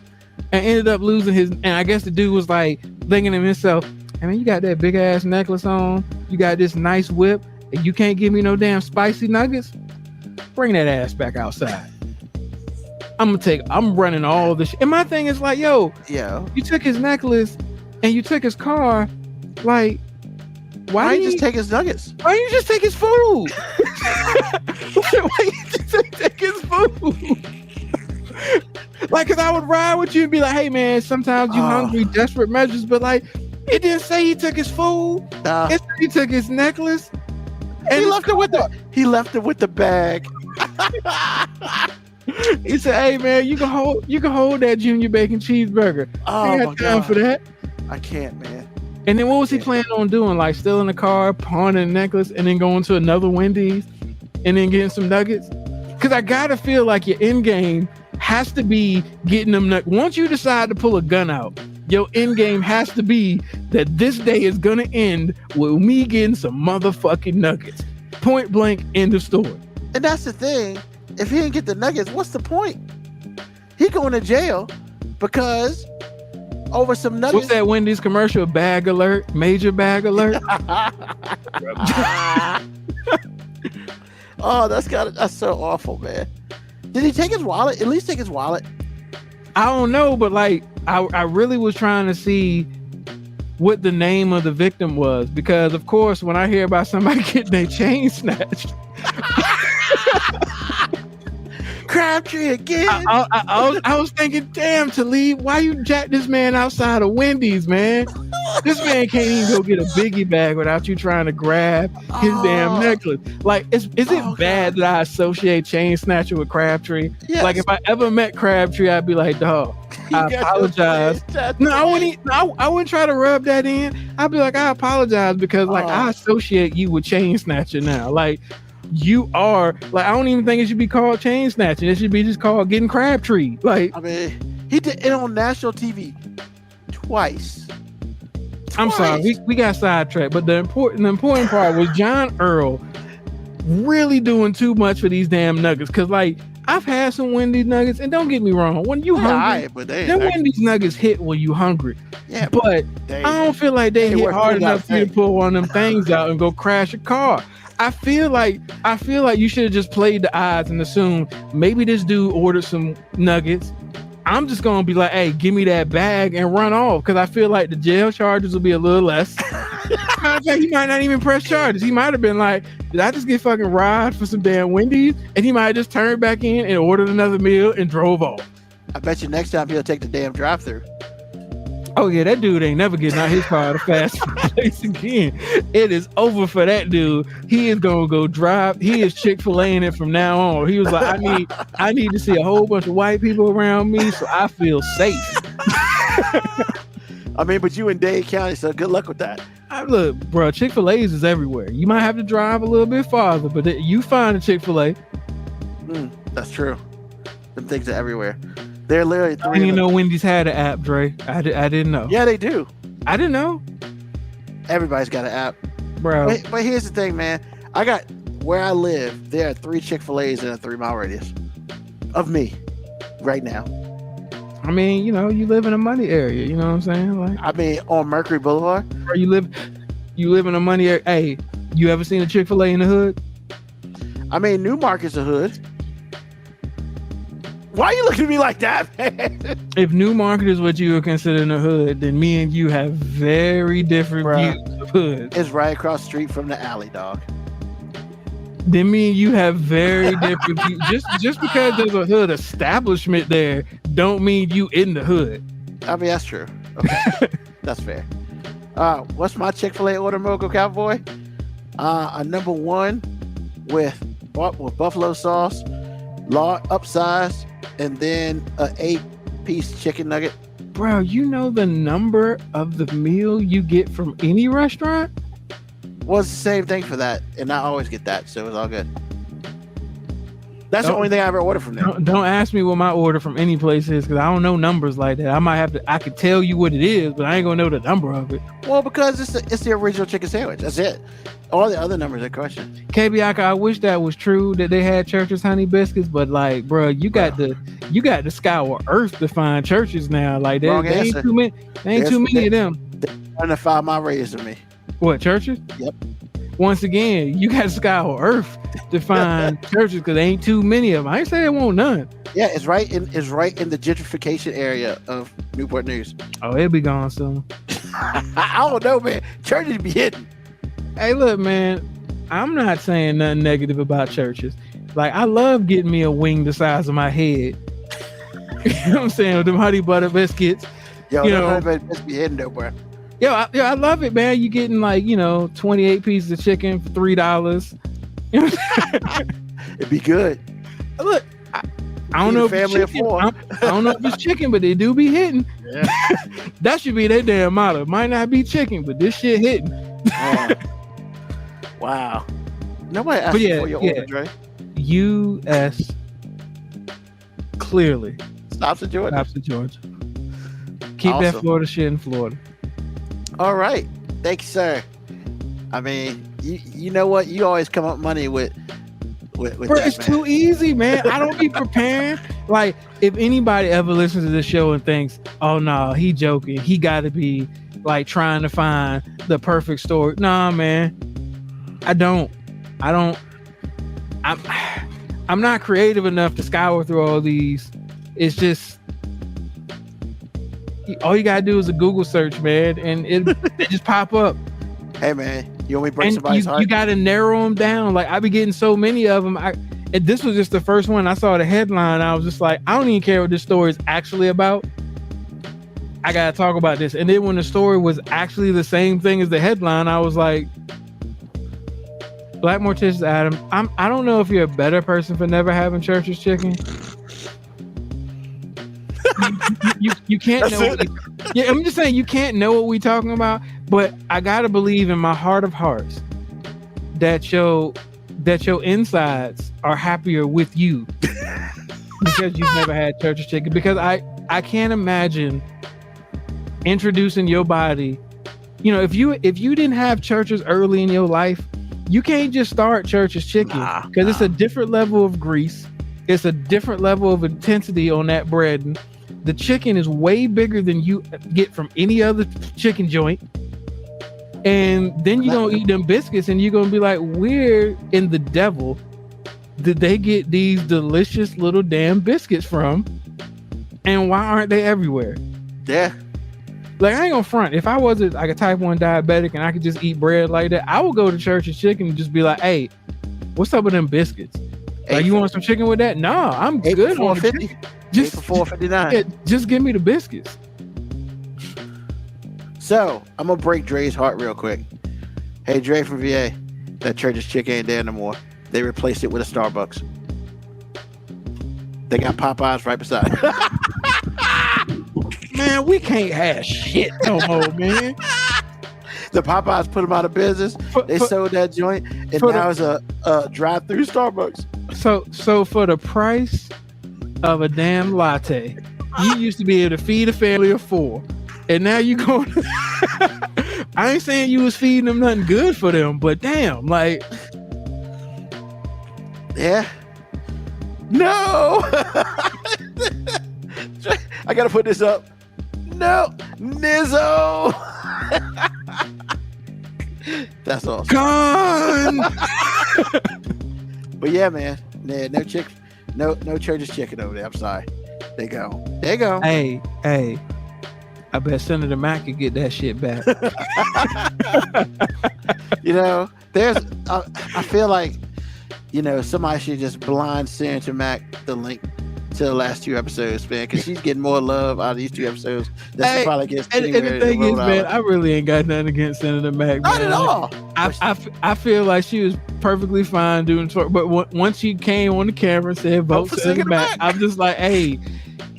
And ended up losing his. And I guess the dude was like thinking to himself, I mean, you got that big ass necklace on. You got this nice whip, and you can't give me no damn spicy nuggets. Bring that ass back outside. I'm running all this. And my thing is like, yo, you took his necklace and you took his car. Like, why you just take his nuggets? Why you just take his food? Why you just take his food? Like, cause I would ride with you and be like, hey man, sometimes you hungry, desperate measures, but like, it didn't say he took his food. It said he took his necklace. And he left it with the bag. He said, hey man, you can hold that junior bacon cheeseburger. I got time for that. I can't, man. And then what was he planning on doing? Like stealing a car, pawning a necklace, and then going to another Wendy's and then getting some nuggets? Because I gotta feel like your end game has to be getting them nuggets. Once you decide to pull a gun out, your end game has to be that this day is gonna end with me getting some motherfucking nuggets. Point blank, end of story. And that's the thing. If he didn't get the nuggets, what's the point? He going to jail because over some nuggets. What's that Wendy's commercial? Bag alert, major bag alert. Oh, that's so awful, man. Did he take his wallet? At least take his wallet. I don't know, but like I really was trying to see what the name of the victim was, because of course when I hear about somebody getting their chain snatched, Crabtree again. I was thinking, damn, Talib, why you jack this man outside of Wendy's, man? This man can't even go get a biggie bag without you trying to grab his damn necklace. Like, is it bad that I associate chain snatcher with Crabtree? Yes. Like, if I ever met Crabtree, I'd be like, dog, I apologize. No, I wouldn't try to rub that in. I'd be like, I apologize because like I associate you with chain snatcher now. Like, you are like, I don't even think it should be called chain snatching. It should be just called getting Crabtree. Like, I mean, he did it on national TV twice. I'm sorry, we got sidetracked, but the important part was John Earl really doing too much for these damn nuggets. Cause like, I've had some Wendy's nuggets, and don't get me wrong, when you hungry, them Wendy's nuggets hit when you hungry. Yeah, but I don't feel like they hit hard enough for you to pull one of them things out and go crash a car. I feel like you should have just played the odds and assumed maybe this dude ordered some nuggets. I'm just gonna be like, hey, give me that bag and run off, because I feel like the jail charges will be a little less. He might not even press charges. He might have been like, did I just get fucking robbed for some damn Wendy's? And he might have just turned back in and ordered another meal and drove off. I bet you next time he'll take the damn drive-through. Oh yeah, that dude ain't never getting out his car at a fast food place again. It is over for that dude. He is gonna go drive. He is Chick-fil-A-ing it from now on. He was like, I need to see a whole bunch of white people around me so I feel safe. I mean, but you in Dade County, so good luck with that. Look, bro, Chick-fil-A's is everywhere. You might have to drive a little bit farther, but you find a Chick-fil-A. That's true. Them things are everywhere. They're literally I didn't even know Wendy's had an app, Dre. I didn't know. Yeah, they do. I didn't know. Everybody's got an app, bro. But here's the thing, man. I got where I live. There are 3 Chick-fil-A's in a 3-mile radius of me right now. I mean, you live in a money area. You know what I'm saying? Like, I mean, on Mercury Boulevard. Or you live in a money area. Hey, you ever seen a Chick-fil-A in the hood? I mean, Newmarket's a hood. Why are you looking at me like that, man? If Newmarket is what you would consider in the hood, then me and you have very different views of hood. It's right across the street from the alley, dog. Then me and you have very different views. Just because there's a hood establishment there, don't mean you in the hood. I mean, that's true. Okay, that's fair. What's my Chick-fil-A order, Mogo Cowboy? A number 1 with buffalo sauce, upsize, and then a 8-piece chicken nugget. Bro, you know the number of the meal you get from any restaurant? Well, it's the same thing for that, and I always get that, so it's all good. That's the only thing I ever order from them. Don't ask me what my order from any place is, because I don't know numbers like that. I could tell you what it is, but I ain't gonna know the number of it. Well, because it's the original chicken sandwich. That's it. All the other numbers are questions. KBI, I wish that was true that they had Church's honey biscuits, but like, bro, you got to scour earth to find Church's now. Like, there ain't too many. There ain't too many of them. They're in a 5-mile radius of me. What, Church's? Yep. Once again, you got to scour earth to find Church's because there ain't too many of them. I ain't say there won't none. Yeah, it's right in the gentrification area of Newport News. Oh, it'll be gone soon. I don't know, man. Church's be hidden. Hey, look, man, I'm not saying nothing negative about Church's. Like, I love getting me a wing the size of my head. You know what I'm saying? With them honey butter biscuits. Yo, honey butter biscuits be hidden though, bro. I love it, man. You getting 28 pieces of chicken for $3. You know what I'm saying? It'd be good. Look, I don't know if it's chicken. I don't know if it's chicken, but they do be hitting. Yeah. That should be their damn motto. Might not be chicken, but this shit hitting. Wow. Nobody asked you for your order, Dre. U.S. clearly Stops at Georgia. Keep that Florida shit in Florida. All right. Thank you, sir. I mean, you know what? You always come up money with Bro, that, it's too easy, man. I don't be preparing. Like, if anybody ever listens to this show and thinks, oh no, he joking, he got to be like trying to find the perfect story. Nah, man. I'm not creative enough to scour through all these. It's just all you gotta do is a Google search, man, and they just pop up. Hey, man, you want me to break somebody's heart? You gotta narrow them down. Like, I be getting so many of them. And this was just the first one. I saw the headline. I was just like, I don't even care what this story is actually about. I gotta talk about this. And then when the story was actually the same thing as the headline, I was like, Black Mortician Adam, I don't know if you're a better person for never having Church's chicken. You can't know. I'm just saying you can't know what we talking about. But I gotta believe in my heart of hearts that your insides are happier with you because you've never had Church's chicken. Because I can't imagine introducing your body. If you didn't have Church's early in your life, you can't just start Church's chicken because it's a different level of grease. It's a different level of intensity on that bread. And the chicken is way bigger than you get from any other chicken joint. And then you're going to eat them biscuits and you're going to be like, where in the devil did they get these delicious little damn biscuits from? And why aren't they everywhere? Yeah. Like, I ain't gonna front. If I wasn't like a type 1 diabetic and I could just eat bread like that, I would go to Church's Chicken and just be like, hey, what's up with them biscuits? Like, you want some chicken with that? No, I'm good on chicken. Just for $4.59. Yeah, just give me the biscuits. So I'm gonna break Dre's heart real quick. Hey, Dre from VA, that Church's Chick ain't there no more. They replaced it with a Starbucks. They got Popeyes right beside it. Man, we can't have shit no more, man. The Popeyes put them out of business. They sold that joint, and now it's a drive-through Starbucks. So for the price of a damn latte, you used to be able to feed a family of 4, and now you going. I ain't saying you was feeding them nothing good for them, but damn, like, yeah, no. I gotta put this up. No, Nizzo. That's awesome. Gone. But yeah, man, no Church's Chicken over there. I'm sorry. They go. Hey, I bet Senator Mack could get that shit back. I feel like, somebody should just blind Senator Mack the link to the last 2 episodes, man, because she's getting more love out of these 2 episodes than she probably gets. And the thing is, man, I really ain't got nothing against Senator Mack. Not at all. I feel like she was perfectly fine doing talk, but once she came on the camera and said vote for Senator Mack, I'm just like, hey,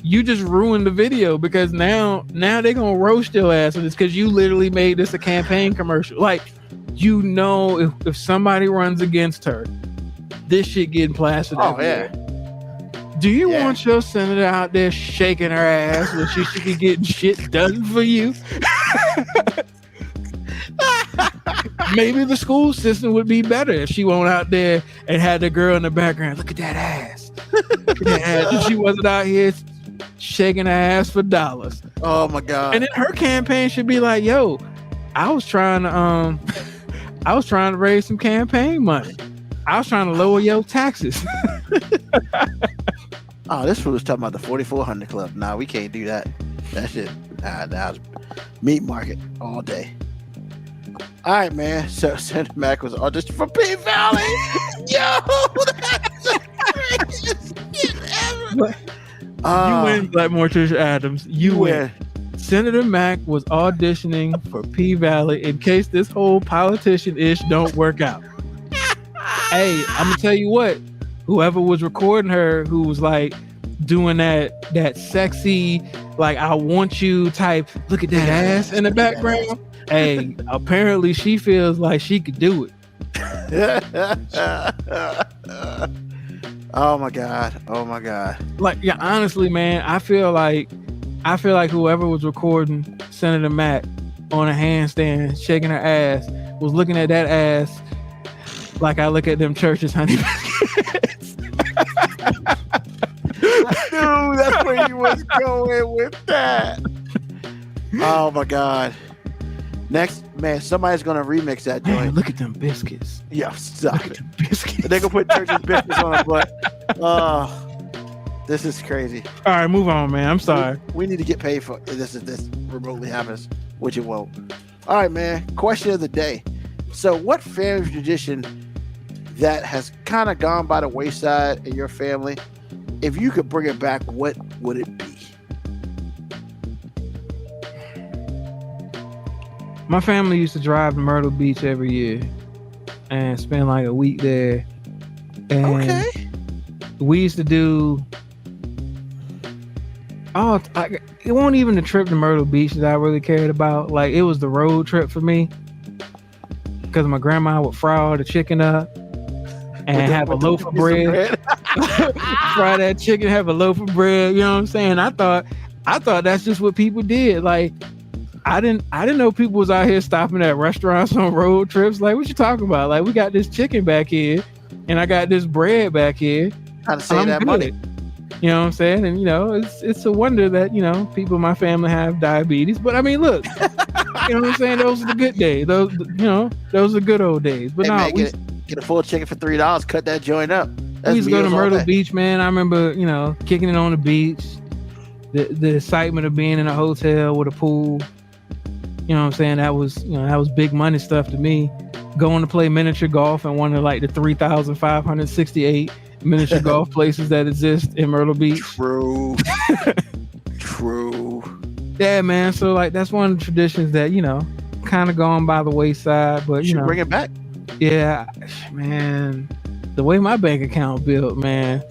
you just ruined the video, because now they're gonna roast your ass on this because you literally made this a campaign commercial. Like, if somebody runs against her, this shit getting plastered. Oh yeah. Do you want your senator out there shaking her ass when she should be getting shit done for you? Maybe the school system would be better if she went out there and had the girl in the background. Look at that ass. Look at that ass. If she wasn't out here shaking her ass for dollars. Oh my God. And then her campaign should be like, yo, I was trying to raise some campaign money. I was trying to lower your taxes. Oh, this fool was talking about the 4400 Club. Nah, we can't do that. That shit. That was meat market all day. All right, man. So Senator Mack was auditioning for P Valley. Yo, that's the craziest shit ever. You win, Blackmore Trisha Adams. You win. Senator Mack was auditioning for P Valley in case this whole politician-ish don't work out. Hey, I'm gonna tell you what. Whoever was recording her, who was like doing that sexy, like, I want you type, look at that ass in the background. Hey, apparently she feels like she could do it. Oh my God. Like, yeah, honestly, man, I feel like whoever was recording Senator Mack on a handstand shaking her ass was looking at that ass like I look at them Church's honey biscuits. I knew that's where you was going with that. Oh my God. Next, man, somebody's gonna remix that joint. Man, look at them biscuits. Yeah, stop it. Biscuits. They're gonna put Church's biscuits on it, but this is crazy. All right, move on, man. I'm sorry. We need to get paid for this. If this remotely happens, which it won't. All right, man. Question of the day. So, what family tradition that has kind of gone by the wayside in your family, if you could bring it back, what would it be? My family used to drive to Myrtle Beach every year and spend like a week there. And we used to do it wasn't even the trip to Myrtle Beach that I really cared about. Like, it was the road trip for me, because my grandma would fry all the chicken up and have a loaf of bread. Fry that chicken, have a loaf of bread. You know what I'm saying? I thought that's just what people did. Like, I didn't know people was out here stopping at restaurants on road trips. Like, what you talking about? Like, we got this chicken back here and I got this bread back here. How to save that money. You know what I'm saying? And, it's a wonder that, people in my family have diabetes. But I mean, look, you know what I'm saying? Those are the good days. Those are good old days. But hey, man, get a full chicken for $3, cut that joint up. We used to go to Myrtle Beach, man. I remember, kicking it on the beach, the excitement of being in a hotel with a pool. You know what I'm saying? That was big money stuff to me. Going to play miniature golf and one of like the 3,568 miniature golf places that exist in Myrtle Beach. True. True. Yeah, man. So like that's one of the traditions that, kind of gone by the wayside, but You bring it back. yeah, man. The way my bank account built, man.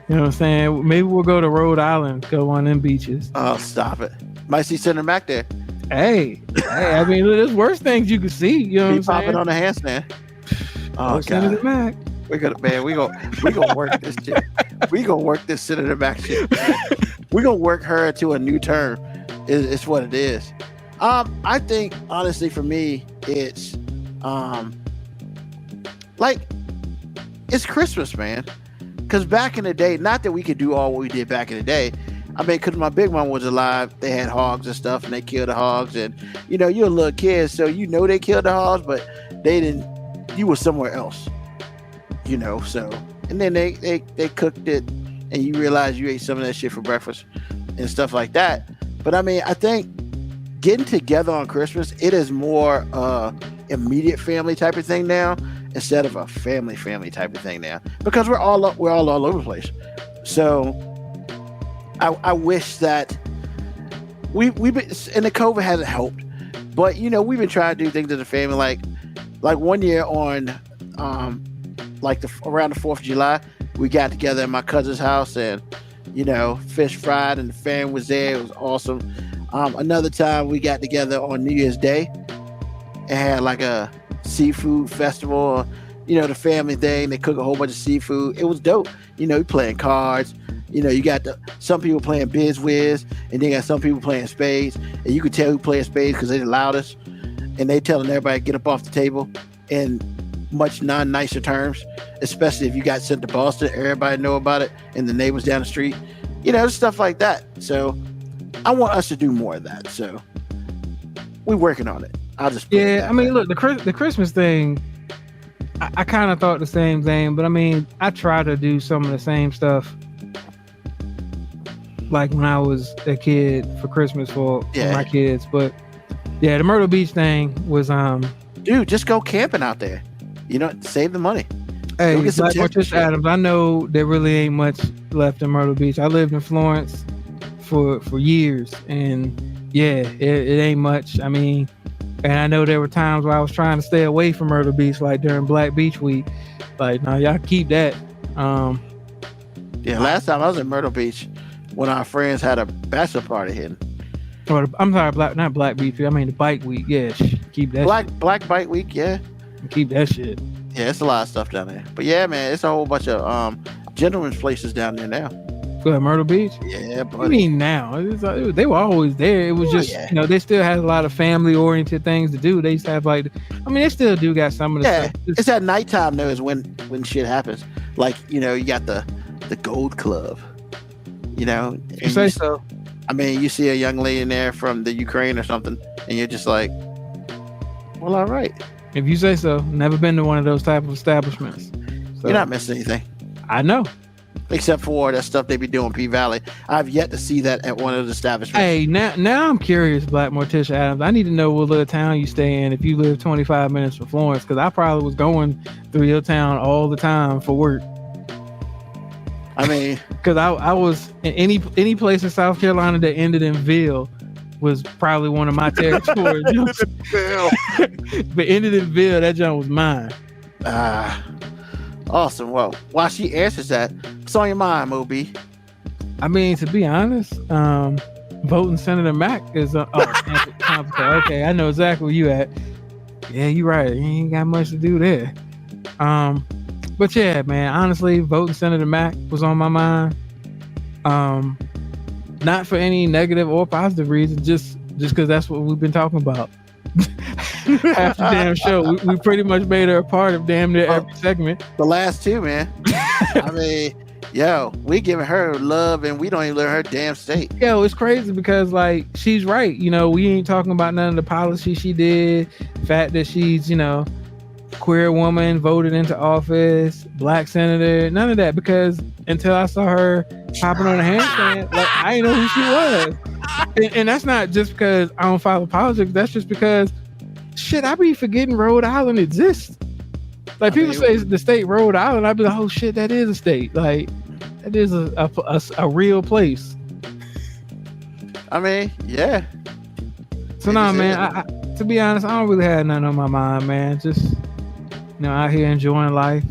You know what I'm saying? Maybe we'll go to Rhode Island, go on them beaches. Oh, stop it. Might see Senator Mac there. Hey, I mean, there's worse things you can see. You know what I'm saying? Popping on the handstand. Oh, Senator God. Mac. We gonna work this shit. We gonna work this Senator Mac shit. We gonna work her to a new term. It's what it is. I think honestly for me, it's it's Christmas, man. Because back in the day, not that we could do all what we did back in the day. I mean, because my big mom was alive, they had hogs and stuff, and they killed the hogs. And you're a little kid, so they killed the hogs, but they didn't. You were somewhere else, So, and then they cooked it, and you realize you ate some of that shit for breakfast and stuff like that. But I mean, I think getting together on Christmas, it is more immediate family type of thing now, instead of a family type of thing now, because we're all over the place. So I wish that we've been, and the COVID hasn't helped, but we've been trying to do things as a family, like one year on around the 4th of July, we got together at my cousin's house and fish fried and the family was there. It was awesome. Another time we got together on New Year's Day and had like a seafood festival, the family thing. They cook a whole bunch of seafood. It was dope. You playing cards. You got some people playing Biz Wiz, and then got some people playing spades. And you could tell who playing spades because they're the loudest. And they telling everybody to get up off the table in much non-nicer terms, especially if you got sent to Boston. Everybody know about it, and the neighbors down the street. Stuff like that. So I want us to do more of that. So we're working on it. I'll just I mean, look, the Christmas thing, I kind of thought the same thing, but I mean, I try to do some of the same stuff like when I was a kid for Christmas for my kids. But yeah, the Myrtle Beach thing was dude, just go camping out there. Save the money. Hey, like Morticia Adams, I know there really ain't much left in Myrtle Beach. I lived in Florence for years, and yeah, it ain't much. I mean, and I know there were times where I was trying to stay away from Myrtle Beach, like during Black Beach Week. Like, no, y'all keep that. Last time I was in Myrtle Beach, when our friends had a bachelor party hidden. Or I'm sorry, not Black Beach Week. I mean the Bike Week. Yeah, keep that. Black Bike Week. Yeah, keep that shit. Yeah, it's a lot of stuff down there. But yeah, man, it's a whole bunch of gentlemen's places down there now. Go ahead, Myrtle Beach. Yeah, but I mean now they were always there. It was just they still had a lot of family oriented things to do. They used to have they still do got some of the stuff. It's at nighttime though is when shit happens. Like you got the Gold Club. You say so. I mean, you see a young lady in there from the Ukraine or something, and you're just like, well, all right. If you say so. Never been to one of those type of establishments. So, you're not missing anything. I know. Except for that stuff they be doing in P Valley. I've yet to see that at one of the establishments. Hey, now I'm curious, Black Morticia Adams. I need to know what little town you stay in if you live 25 minutes from Florence, because I probably was going through your town all the time for work. I mean, because I was in any place in South Carolina that ended in Ville was probably one of my territories. But ended in Ville, that joint was mine. Awesome. Well, while she answers that, what's on your mind, MoeB? I mean, to be honest, voting Senator Mac is complicated. Okay, I know exactly where you at. Yeah, you're right. You ain't got much to do there. But yeah, man, honestly, voting Senator Mac was on my mind. Not for any negative or positive reason, just because that's what we've been talking about. Half the damn show. We pretty much made her a part of damn near every segment. The last two, man. I mean, we giving her love and we don't even live in her damn state. Yo, it's crazy because she's right. We ain't talking about none of the policy she did. Fact that she's, queer woman voted into office, black senator, none of that, because until I saw her popping on a handstand, I didn't know who she was. And that's not just because I don't follow politics. That's just because shit, I be forgetting Rhode Island exists. Like people say the state Rhode Island, I'd be like, oh shit, that is a state. Like that is a real place. I mean, yeah. So nah, man. I, to be honest, I don't really have nothing on my mind, man. Just out here enjoying life.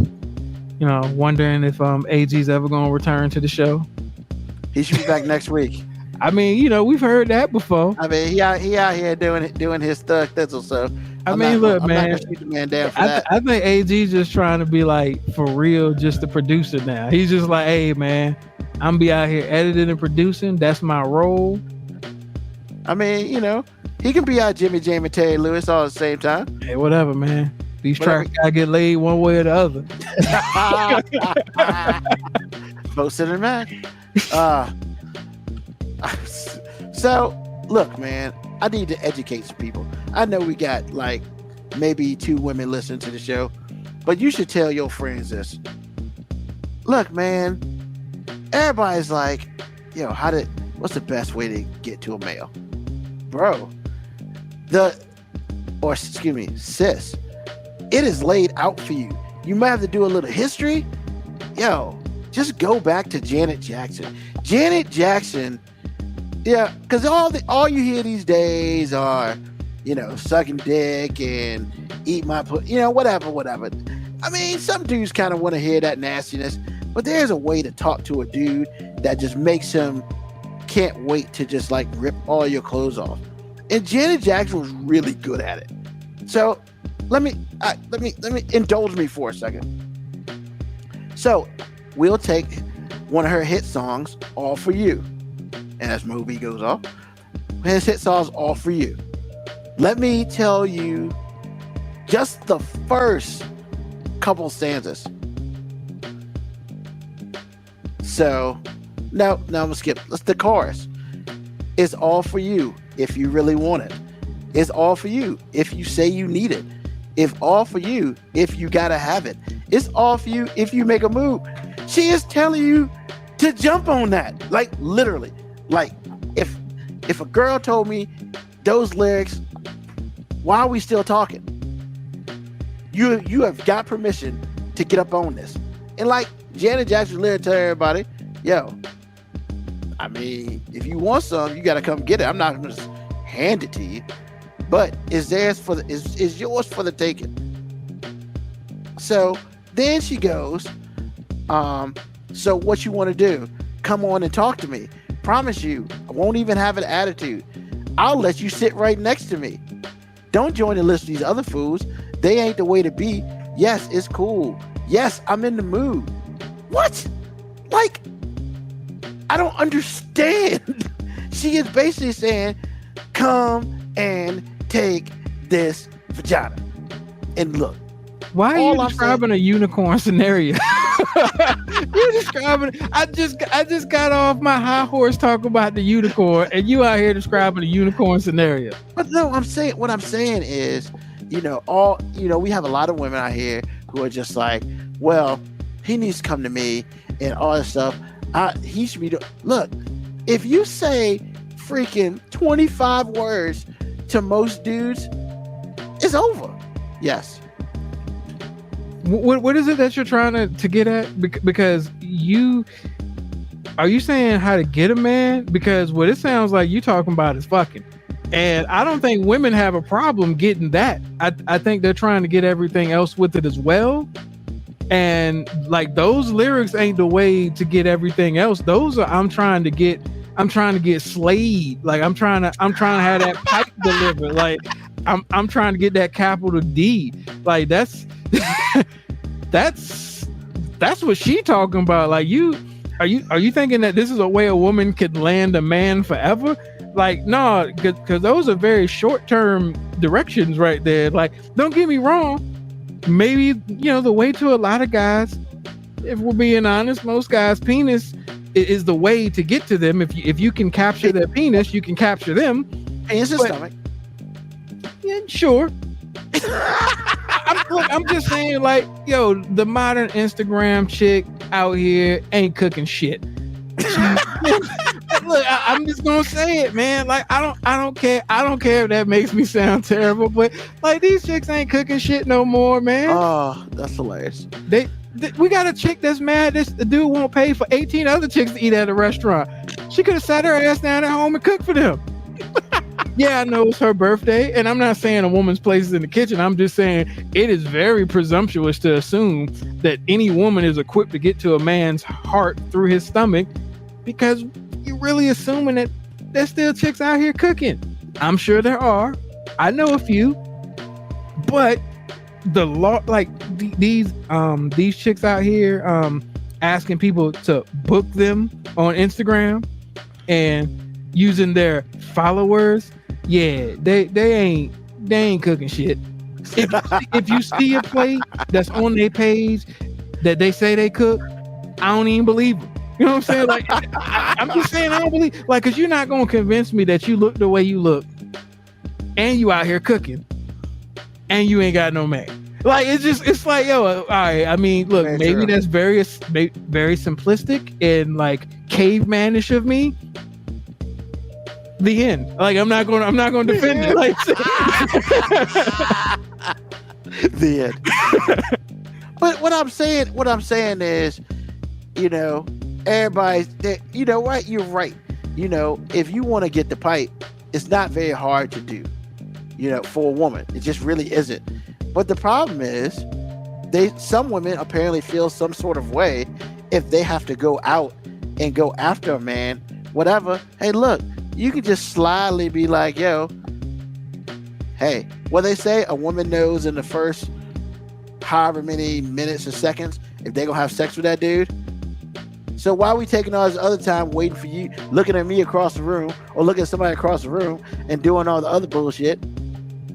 Wondering if AG's ever gonna return to the show. He should be back next week. I mean, we've heard that before. I mean, he out here doing his thug thizzle. So look, man. I'm not gonna shoot the man down for that. I think AG's just trying to be like for real, just the producer now. He's just like, hey, man, I'm be out here editing and producing. That's my role. I mean, he can be out Jimmy Jam and Terry Lewis all at the same time. Hey, whatever, man. These tracks gotta get laid one way or the other. Both in the match. So look, man, I need to educate some people. I know we got like maybe 2 women listening to the show, but you should tell your friends this. Look, man, everybody's like, what's the best way to get to a male? Bro, sis, it is laid out for you. You might have to do a little history. Just go back to Janet Jackson. Janet Jackson, because all you hear these days are, sucking dick and eat my whatever. I mean, some dudes kind of want to hear that nastiness, but there's a way to talk to a dude that just makes him can't wait to just like rip all your clothes off. And Janet Jackson was really good at it. So let me indulge me for a second. So we'll take one of her hit songs, All For You. And as MoeB goes off, his hit song is All For You. Let me tell you just the first couple stanzas. So, no, I'm gonna skip. Let's the chorus. It's all for you if you really want it. It's all for you if you say you need it. It's all for you if you gotta have it. It's all for you if you make a move. She is telling you to jump on that. Like literally. Like if a girl told me those lyrics, why are we still talking? You have got permission to get up on this. And like Janet Jackson lyrics tell everybody, I mean, if you want some, you gotta come get it. I'm not gonna just hand it to you. But is yours for the taking. So then she goes, so what you want to do? Come on and talk to me. Promise you, I won't even have an attitude. I'll let you sit right next to me. Don't join the list of these other fools. They ain't the way to be. Yes, it's cool. Yes, I'm in the mood. What? Like, I don't understand. She is basically saying, come and take this vagina. And look. Why are you describing a unicorn scenario? You're describing. I just got off my high horse talking about the unicorn, and you out here describing a unicorn scenario. But no, what I'm saying is, we have a lot of women out here who are just like, well, he needs to come to me and all this stuff. He should be. Look, if you say freaking 25 words to most dudes, it's over. Yes. What is it that you're trying to get at? Because are you saying how to get a man? Because what it sounds like you talking about is fucking. And I don't think women have a problem getting that. I think they're trying to get everything else with it as well. And like those lyrics ain't the way to get everything else. Those are I'm trying to get slayed. Like I'm trying to have that pipe delivered. Like I'm trying to get that capital D. Like that's what she talking about. Like are you thinking that this is a way a woman could land a man forever? Like no, because those are very short-term directions right there. Like don't get me wrong, maybe the way to a lot of guys, if we're being honest, most guys' penis is the way to get to them. If you can capture their penis, you can capture them. Penis and stomach. Yeah, sure. I'm just saying, like, the modern Instagram chick out here ain't cooking shit. look, I'm just gonna say it, man. Like I don't care. I don't care if that makes me sound terrible, but like these chicks ain't cooking shit no more, man. Oh, that's hilarious. We got a chick that's mad the dude won't pay for 18 other chicks to eat at a restaurant. She could have sat her ass down at home and cooked for them. Yeah, I know it's her birthday, and I'm not saying a woman's place is in the kitchen. I'm just saying it is very presumptuous to assume that any woman is equipped to get to a man's heart through his stomach, because you're really assuming that there's still chicks out here cooking. I'm sure there are. I know a few, but the law, like these chicks out here asking people to book them on Instagram and using their followers. Yeah, they ain't cooking shit. If you see a plate that's on their page that they say they cook, I don't even believe them. You know what I'm saying? Like, I'm just saying I don't believe, like, because you're not going to convince me that you look the way you look and you out here cooking and you ain't got no man. Like, it's like, yo, all right. I mean, look, Very maybe true. that's very simplistic and like cavemanish of me. The end. Like, I'm not going to defend it. Like, The end. But what I'm saying is, you know, everybody's, you know what? You're right. You know, if you want to get the pipe, it's not very hard to do, you know, for a woman. It just really isn't. But the problem is, some women apparently feel some sort of way if they have to go out and go after a man, whatever. Hey, look, you can just slyly be like, yo, hey, what they say, a woman knows in the first however many minutes or seconds if they're gonna have sex with that dude. So why are we taking all this other time waiting for you, looking at me across the room or looking at somebody across the room and doing all the other bullshit?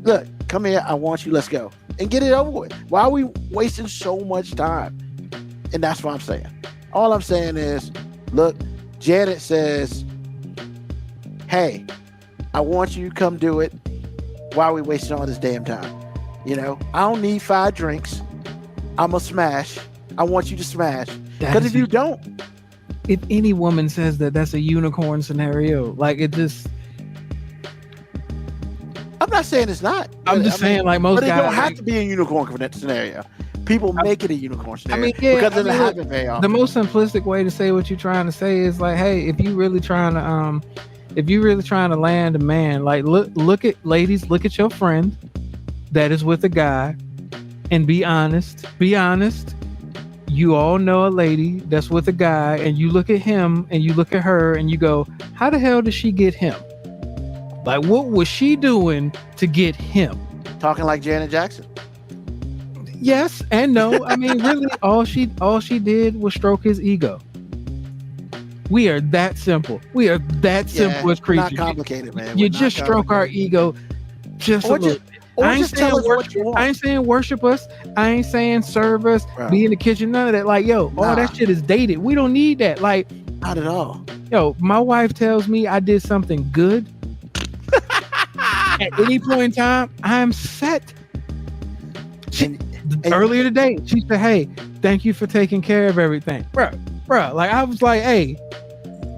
Look, come here, I want you, let's go. And get it over with. Why are we wasting so much time? And that's what I'm saying. All I'm saying is, look, Janet says, hey, I want you to come do it. Why are we wasting all this damn time? You know, I don't need 5 drinks. I'm a smash. I want you to smash. Because if you don't, if any woman says that, that's a unicorn scenario. Like, it just, I'm not saying it's not. I'm just saying, like, most but guys, it don't have to be a unicorn scenario. People make it a unicorn scenario yeah, because it doesn't look, happen very often. the most simplistic way to say what you're trying to say is like, hey, if you really trying to land a man, like, look at ladies, look at your friend that is with a guy, and be honest. You all know a lady that's with a guy, and you look at him and you look at her and you go, how the hell did she get him? Like, what was she doing to get him? Talking like Janet Jackson. Yes and no. I mean, really, all she did was stroke his ego. We are that simple. We are that simple as creatures. Not complicated, man. You just stroke our ego just a little bit. I ain't saying worship us. I ain't saying serve us, be in the kitchen, none of that. Like, yo, all that shit is dated. We don't need that. Like, not at all. Yo, my wife tells me I did something good. At any point in time, I'm set. Earlier today, she said, hey, thank you for taking care of everything. Bro. Like, I was like, hey,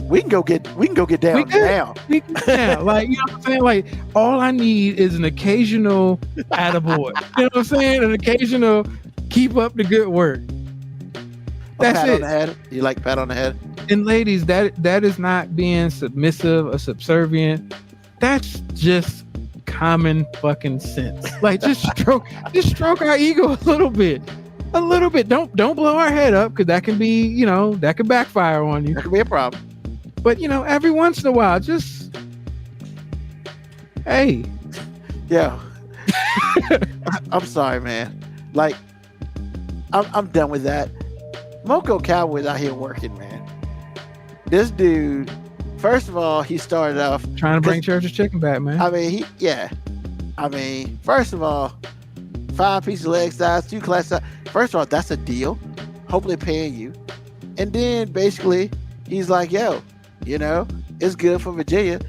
we can go get down now. We can now. Like, you know what I'm saying? Like, all I need is an occasional attaboy. You know what I'm saying? An occasional keep up the good work. That's pat it. On the head. You like pat on the head? And ladies, that is not being submissive or subservient. That's just common fucking sense. Like, just stroke our ego a little bit. Don't blow our head up, because that can be, that could backfire on you. That could be a problem. But every once in a while, just hey. Yeah. I'm sorry, man. Like, I'm done with that. Moco Cowboy's out here working, man. This dude, first of all, he started off trying to bring Church's Chicken back, man. I mean, first of all, 5 pieces of leg size, 2 class size. First of all, that's a deal. Hopefully paying you. And then basically, he's like, yo, it's good for Virginia.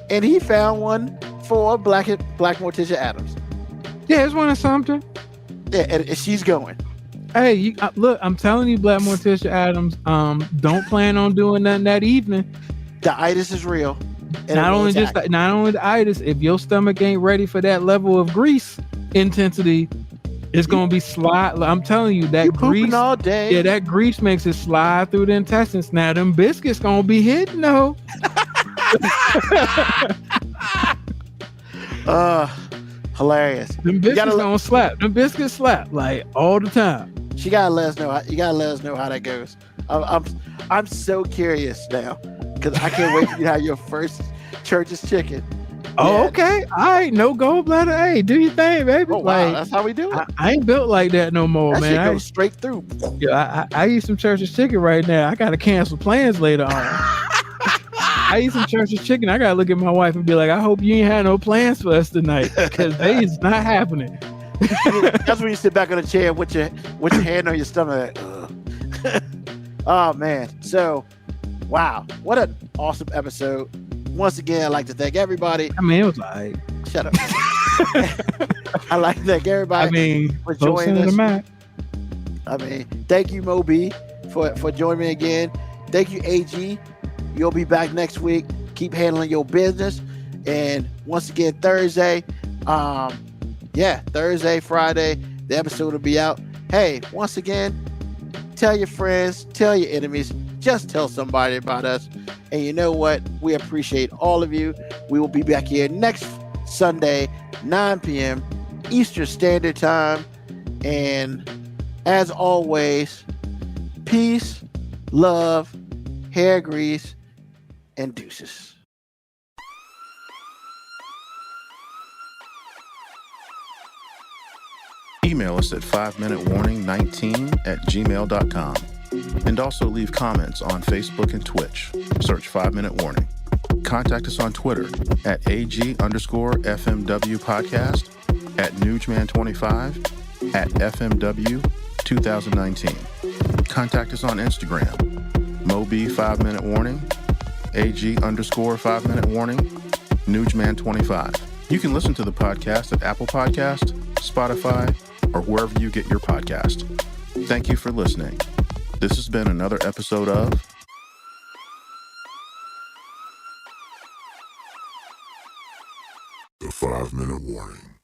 And he found one for Black Morticia Adams. Yeah, it's one in Sumter. Yeah, and she's going. Hey, look, I'm telling you, Black Morticia Adams, don't plan on doing nothing that evening. The itis is real. And Not only the itis, if your stomach ain't ready for that level of grease intensity, it's gonna be slide. I'm telling you, that grease all day. Yeah, that grease makes it slide through the intestines. Now them biscuits gonna be hitting though. Hilarious. Them biscuits gonna slap. Them biscuits slap like all the time. You gotta let us know how that goes. I'm so curious now because I can't wait for you to have your first Church's chicken. Oh, Yeah. okay. All right, no gallbladder. Hey, do your thing, baby. Oh wow, that's how we do it. I ain't built like that no more, That man. shit goes straight through. I eat some Church's chicken right now. I gotta cancel plans later on. I eat some Church's chicken. I gotta look at my wife and be like, I hope you ain't had no plans for us tonight because they is not happening. That's when you sit back on a chair with your hand on your stomach. Oh man. So wow, what an awesome episode. Once again, I'd like to thank everybody. I mean, it was like, Shut up. I'd like to thank everybody for joining us. I mean, thank you, MoeB, for joining me again. Thank you, AG. You'll be back next week. Keep handling your business. And once again, Thursday, Thursday, Friday, the episode will be out. Hey, once again, tell your friends, tell your enemies, just tell somebody about us. And you know what? We appreciate all of you. We will be back here next Sunday, 9 p.m. Eastern Standard Time. And as always, peace, love, hair grease, and deuces. Email us at 5minutewarning19@gmail.com. And also leave comments on Facebook and Twitch. Search 5 Minute Warning. Contact us on Twitter at AG_FMW Podcast, at Newsman25, at FMW 2019. Contact us on Instagram, MoeB 5 Minute Warning, AG_5 Minute Warning, Newsman25. You can listen to the podcast at Apple Podcast, Spotify, or wherever you get your podcast. Thank you for listening. This has been another episode of The 5 Minute Warning.